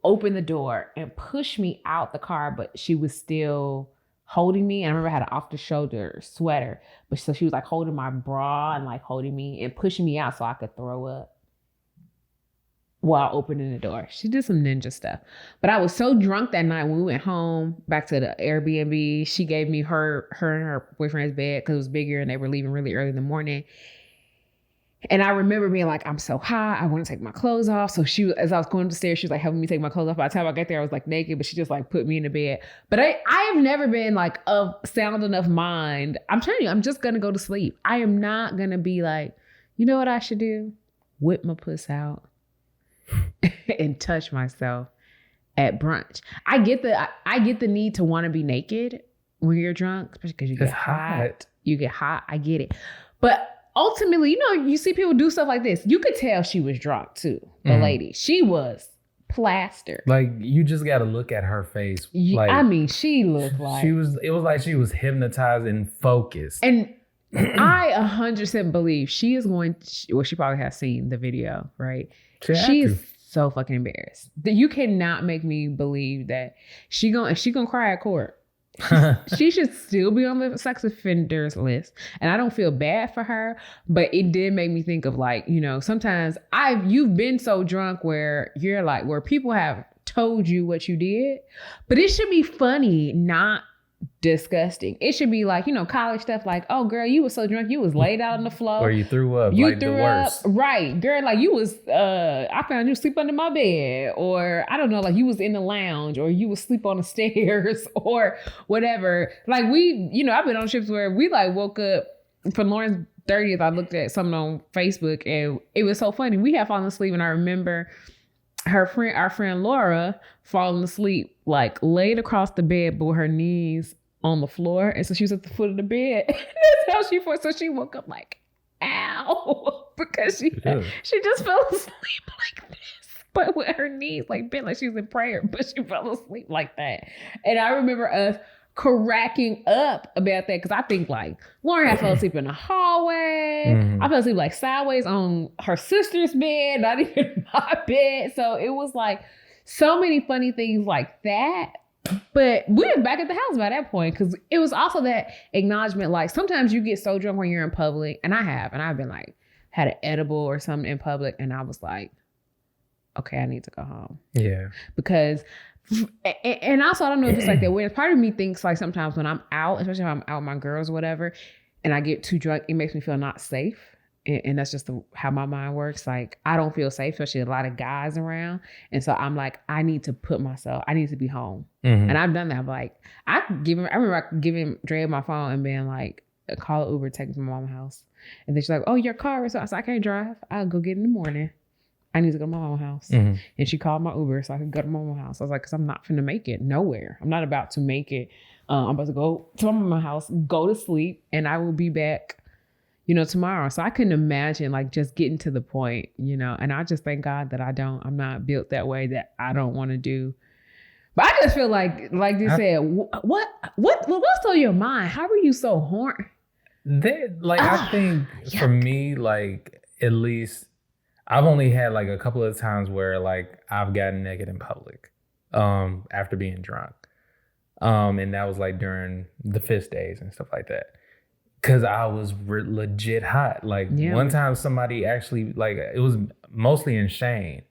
opened the door, and pushed me out the car, but she was still holding me. And I remember I had an off-the-shoulder sweater, but so she was like holding my bra and like holding me and pushing me out so I could throw up while opening the door. She did some ninja stuff. But I was so drunk that night when we went home back to the Airbnb. She gave me her and her boyfriend's bed because it was bigger and they were leaving really early in the morning. And I remember being like, I'm so hot. I want to take my clothes off. So she, as I was going upstairs, she was like helping me take my clothes off. By the time I got there, I was like naked, but she just like put me in the bed. But I have never been like of sound enough mind. I'm telling you, I'm just going to go to sleep. I am not going to be like, you know what I should do? Whip my puss out and touch myself at brunch. I get the need to want to be naked when you're drunk, especially because you get hot. You get hot. I get it. But ultimately, you know, you see people do stuff like this. You could tell she was drunk too. The lady, she was plastered. Like, you just got to look at her face. Like, I mean, she looked like it was like she was hypnotized and focused. And I 100% believe she is going to, well, she probably has seen the video, right? She is so fucking embarrassed. You cannot make me believe that she gonna cry at court. She should still be on the sex offenders list. And I don't feel bad for her, but it did make me think of, like, you know, sometimes you've been so drunk where you're like, where people have told you what you did, but it should be funny, not disgusting. It should be like, you know, college stuff like, oh girl, you was so drunk you was laid out on the floor, or you threw up, you like threw the worst. Up, right, girl, like you was I found you sleep under my bed, or I don't know, like you was in the lounge, or you was sleep on the stairs, or whatever. Like, we, you know, I've been on trips where we like woke up for Lauren's 30th. I looked at something on Facebook and it was so funny. We had fallen asleep, and I remember our friend Laura falling asleep, like laid across the bed, but with her knees on the floor. And so she was at the foot of the bed. That's how she fought. So she woke up like, ow, because she just fell asleep like this, but with her knees like bent, like she was in prayer, but she fell asleep like that. And I remember us cracking up about that, because I think like Lauren had fell asleep in the hallway. I fell asleep like sideways on her sister's bed, not even my bed. So it was like so many funny things like that. But we were back at the house by that point, because it was also that acknowledgement. Like, sometimes you get so drunk when you're in public, and I've been like, had an edible or something in public, and I was like, okay, I need to go home. Yeah. Because, and also, I don't know if it's like that. When part of me thinks like sometimes when I'm out, especially if I'm out with my girls or whatever, and I get too drunk, it makes me feel not safe. And that's just how my mind works. Like, I don't feel safe, especially a lot of guys around. And so I'm like, I need to be home. And I've done that. I'm like, I remember giving Dre my phone and being like, call an Uber, take me to my mama's house. And then she's like, oh, your car. So I said, I can't drive. I'll go get it in the morning. I need to go to my mama's house. And she called my Uber so I could go to my mama's house. I was like, because I'm not finna make it nowhere. I'm not about to make it. I'm about to go to my mama's house, go to sleep, and I will be back, you know, tomorrow. So I couldn't imagine like just getting to the point, you know, and I just thank God that I'm not built that way, that I don't want to do But I just feel like you said, what's on your mind? How are you so horny? I think for me, like, at least I've only had like a couple of times where like I've gotten naked in public after being drunk. And that was like during the fist days and stuff like that. Cause I was legit hot. Like one time somebody actually, like, it was mostly in Shane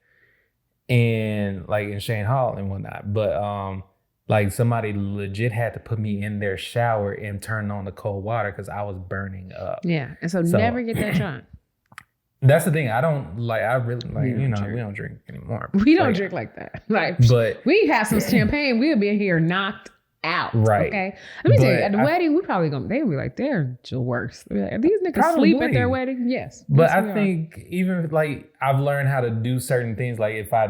and like in Shane Hall and whatnot. But like somebody legit had to put me in their shower and turn on the cold water because I was burning up. Yeah. And so never get that drunk. That's the thing. I don't like, I really like, we don't drink anymore. We don't drink like that. Like, but we have some champagne, we'll be here knocked out. Right. Okay. Let me tell you, at the wedding, we probably they'll be like, they're the worst. Like, are these niggas sleep at their wedding? Yes. But I think even like I've learned how to do certain things. Like if I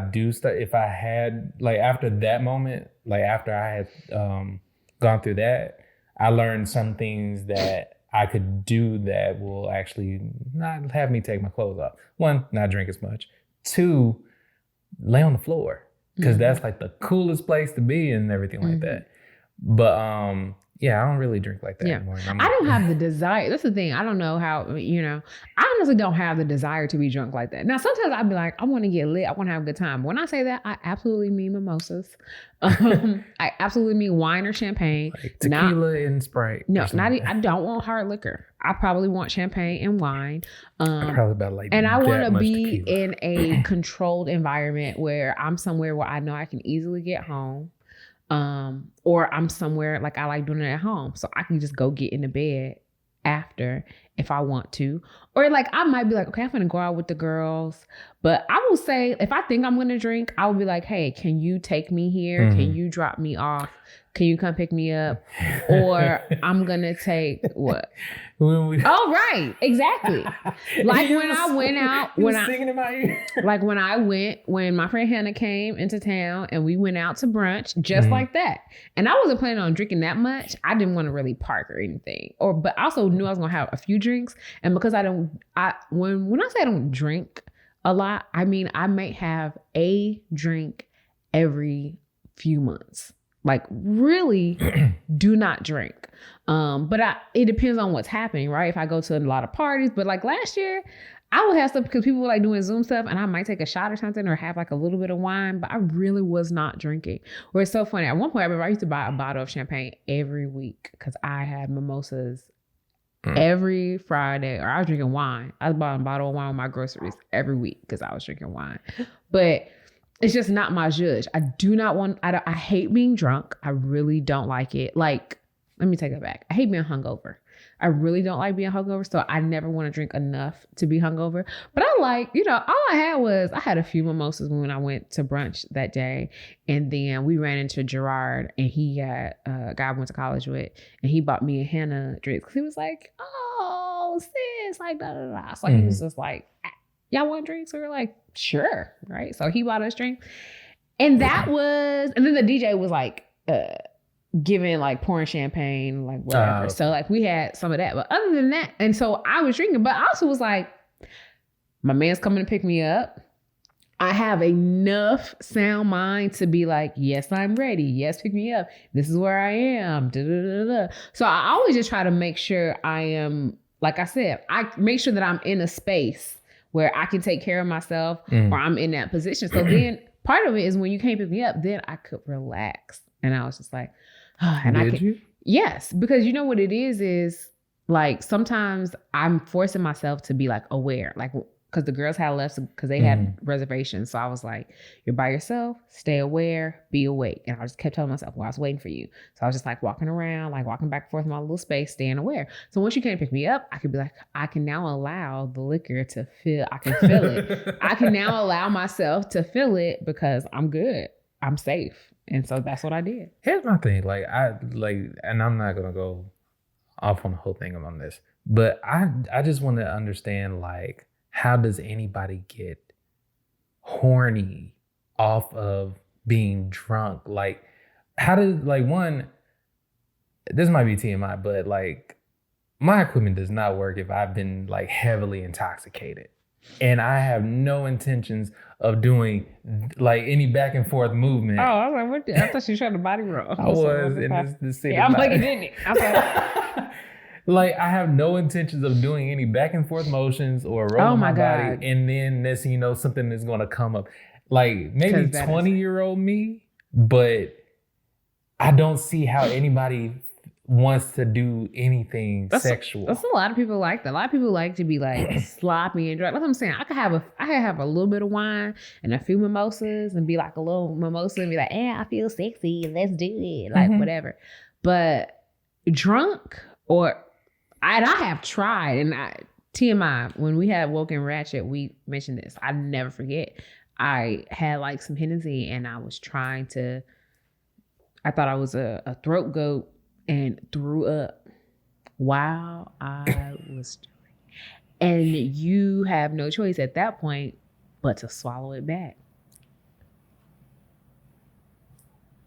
had like after that moment, like after I had gone through that, I learned some things that I could do that will actually not have me take my clothes off. One, not drink as much. Two, lay on the floor. Because that's like the coolest place to be and everything like that. But yeah, I don't really drink like that anymore. I don't have the desire. That's the thing. I don't know how, I honestly don't have the desire to be drunk like that. Now, sometimes I'd be like, I want to get lit. I want to have a good time. When I say that, I absolutely mean mimosas. I absolutely mean wine or champagne. Like tequila and Sprite. No, I don't want hard liquor. I probably want champagne and wine. Probably about like and I want to be in a controlled environment where I'm somewhere where I know I can easily get home. Or I'm somewhere like I like doing it at home. So I can just go get in the bed after if I want to. Or like I might be like, okay, I'm gonna go out with the girls. But I will say if I think I'm gonna drink, I will be like, hey, can you take me here? Can you drop me off? Can you come pick me up? Or I'm gonna take what? Oh, right. Exactly. Like when I went out, singing in my ear. Like when my friend Hannah came into town and we went out to brunch just like that. And I wasn't planning on drinking that much. I didn't want to really park or anything. But I also knew I was gonna have a few drinks. And because when I say I don't drink a lot, I mean I might have a drink every few months. Like really do not drink. But it depends on what's happening, right? If I go to a lot of parties, but like last year, I would have stuff because people were like doing Zoom stuff and I might take a shot or something or have like a little bit of wine, but I really was not drinking. Where it's so funny. At one point, I remember I used to buy a bottle of champagne every week because I had mimosas every Friday, or I was drinking wine. I was buying a bottle of wine with my groceries every week because I was drinking wine. But it's just not my judge. I hate being drunk. I really don't like it. Like, let me take it back. I hate being hungover. I really don't like being hungover. So I never want to drink enough to be hungover. But I like, all I had a few mimosas when I went to brunch that day. And then we ran into Gerard and he had a guy I went to college with. And he bought me and Hannah drinks. Because he was like, oh, sis, like, da, da, da. So he was just like, y'all want drinks? We were like, sure, right? So he bought us drinks. And and then the DJ was like giving, like pouring champagne, like whatever. So like we had some of that. But other than that, and so I was drinking, but I also was like, my man's coming to pick me up. I have enough sound mind to be like, yes, I'm ready. Yes, pick me up. This is where I am. Da, da, da, da. So I always just try to make sure I am, like I said, I make sure that I'm in a space where I can take care of myself or I'm in that position. So then part of it is when you can't pick me up, then I could relax. And I was just like, Did you? Yes, because you know what it is like sometimes I'm forcing myself to be like aware, like because the girls had left because they had reservations. So I was like, you're by yourself, stay aware, be awake. And I just kept telling myself, well, I was waiting for you. So I was just like walking around, like walking back and forth in my little space, staying aware. So once you can't pick me up, I could be like, I can now allow the liquor to feel it. I can now allow myself to feel it because I'm good. I'm safe. And so that's what I did. Here's my thing. And I'm not going to go off on the whole thing on this, but I just want to understand, like, how does anybody get horny off of being drunk? Like, how does, like, one, this might be TMI, but like my equipment does not work if I've been like heavily intoxicated. and I have no intentions of doing like any back and forth movement. Oh, I was like, what? I thought she was trying to body roll. I was in this city. Yeah, I'm like, didn't it? I was like, like I have no intentions of doing any back and forth motions or rolling my body, and then next thing you know, something is going to come up. Like maybe 20-year-old me, but I don't see how anybody wants to do anything sexual. That's a lot of people like that. A lot of people like to be like sloppy and drunk. That's what I'm saying. I could have a little bit of wine and a few mimosas and be like a little mimosa and be like, I feel sexy. Let's do it. Like whatever. But drunk I have tried, and TMI, when we had Woken Ratchet, we mentioned this. I never forget. I had like some Hennessy and I was I thought I was a throat goat and threw up while I was doing. And you have no choice at that point but to swallow it back.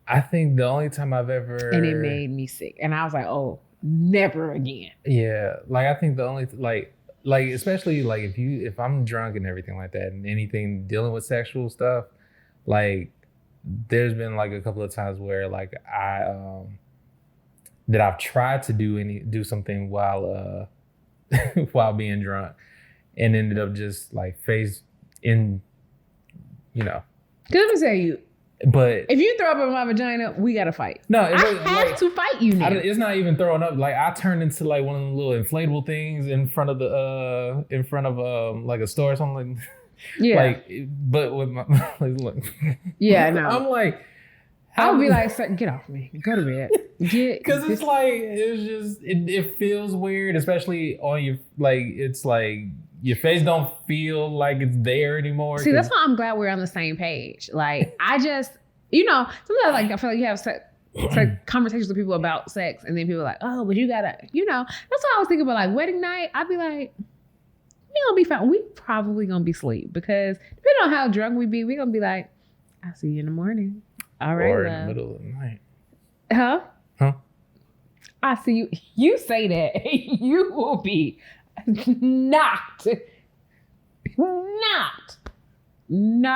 I think the only time I've ever... And it made me sick. And I was like, oh, never again. Yeah. Like, I think the only... Like especially like if I'm drunk and everything like that and anything dealing with sexual stuff, like there's been like a couple of times where like that I've tried to do something while while being drunk and ended up just like face in, you know. Cause let me tell you, but if you throw up in my vagina, we gotta fight. No, I have to fight you now. It's not even throwing up. Like I turned into like one of the little inflatable things in front of like a store or something. Like, yeah. Like, but with my like, look. Yeah, no. I'm like, I'll be like, get off me. Go to bed. Because it's like, it feels weird, especially on your, like, it's like, your face don't feel like it's there anymore. See, that's why I'm glad we're on the same page. Like, I just, sometimes like I feel like you have conversations with people about sex and then people are like, oh, but you gotta, that's why I was thinking about like wedding night. I'd be like, we gonna be fine. We probably gonna be asleep because depending on how drunk we be, we gonna be like, I'll see you in the morning. All right, or in the middle of the night. Huh? I see you. You say that. You will be knocked. And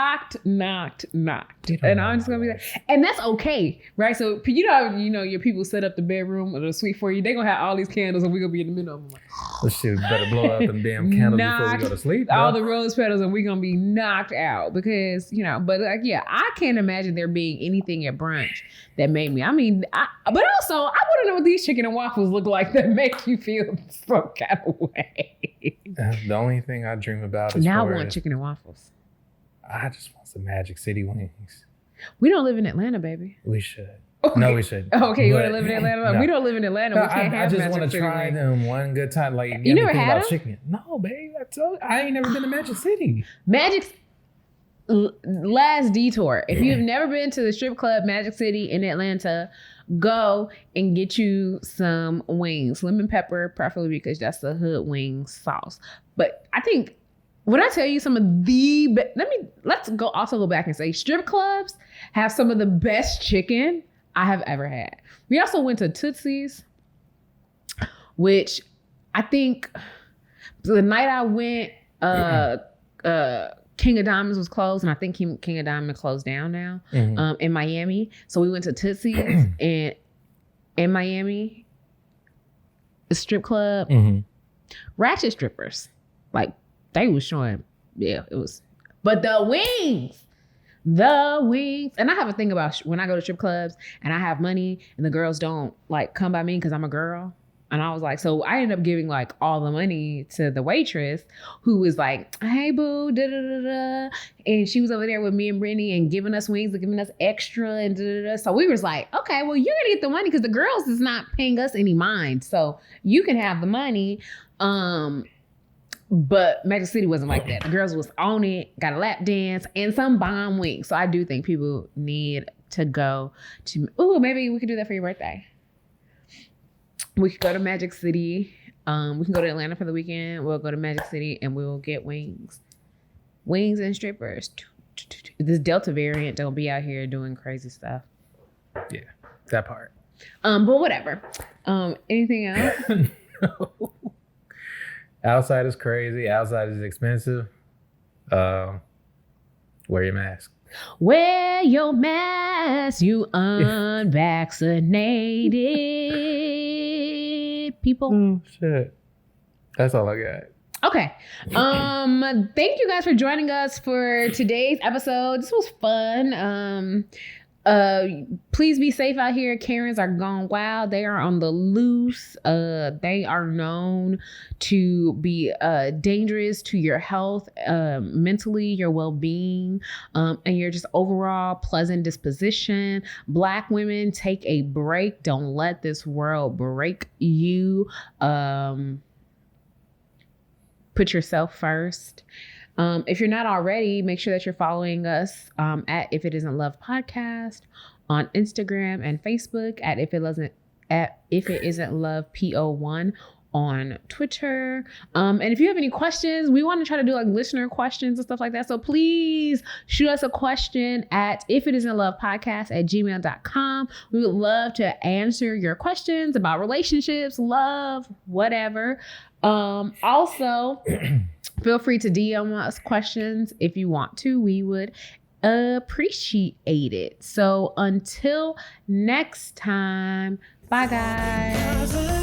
I'm just gonna be like, and that's okay, right? So your people set up the bedroom or the suite for you. They gonna have all these candles, and we gonna be in the middle of them. Like, this shit better blow out them damn candles before we go to sleep. All the rose petals, and we gonna be knocked out because But like, yeah, I can't imagine there being anything at brunch that made me. I mean, but also I want to know what these chicken and waffles look like that make you feel some kind of way. The only thing I dream about is now I want chicken and waffles. I just want some Magic City wings. We don't live in Atlanta, baby. We should. Okay. No, we should. Okay, you want to live in Atlanta? No. We don't live in Atlanta. We can't have I just want to try them one good time. Like you never had them? Chicken. No, babe. I ain't never been to Magic City. Magic's last detour. If you've never been to the strip club Magic City in Atlanta, go and get you some wings, lemon pepper, preferably because that's the hood wing sauce. But I think. When I tell you some of the let's go back and say strip clubs have some of the best chicken I have ever had. We also went to Tootsie's, which I think the night I went, King of Diamonds was closed, and I think King of Diamonds closed down now in Miami. So we went to Tootsie's and in Miami, a strip club, ratchet strippers, like. They was showing, it was. But the wings. And I have a thing about when I go to strip clubs and I have money and the girls don't like come by me because I'm a girl. And I was like, so I ended up giving like all the money to the waitress who was like, hey boo, da da da da. And she was over there with me and Brittany and giving us wings and giving us extra and da da da. So we was like, okay, well, you're gonna get the money because the girls is not paying us any mind. So you can have the money. But Magic City wasn't like that. The girls was on it, got a lap dance, and some bomb wings. So I do think people need to go to, maybe we could do that for your birthday. We could go to Magic City. We can go to Atlanta for the weekend. We'll go to Magic City and we'll get wings. Wings and strippers. This Delta variant don't be out here doing crazy stuff. Yeah, that part. But whatever. Anything else? No. Outside is crazy. Outside is expensive. wear your mask. Wear your mask, you unvaccinated people. Shit. That's all I got. Okay. Thank you guys for joining us for today's episode. This was fun. Please be safe out here. Karens are gone wild. They are on the loose. They are known to be dangerous to your health, mentally, your well-being, and your just overall pleasant disposition. Black women, take a break. Don't let this world break you. Put yourself first. If you're not already, make sure that you're following us at If It Isn't Love Podcast on Instagram and Facebook, at If It Isn't Love PO1 on Twitter. And if you have any questions, we want to try to do like listener questions and stuff like that. So please shoot us a question at ifitisn'tlovepodcast@gmail.com. We would love to answer your questions about relationships, love, whatever. Also, feel free to DM us questions if you want to. We would appreciate it. So until next time, bye guys.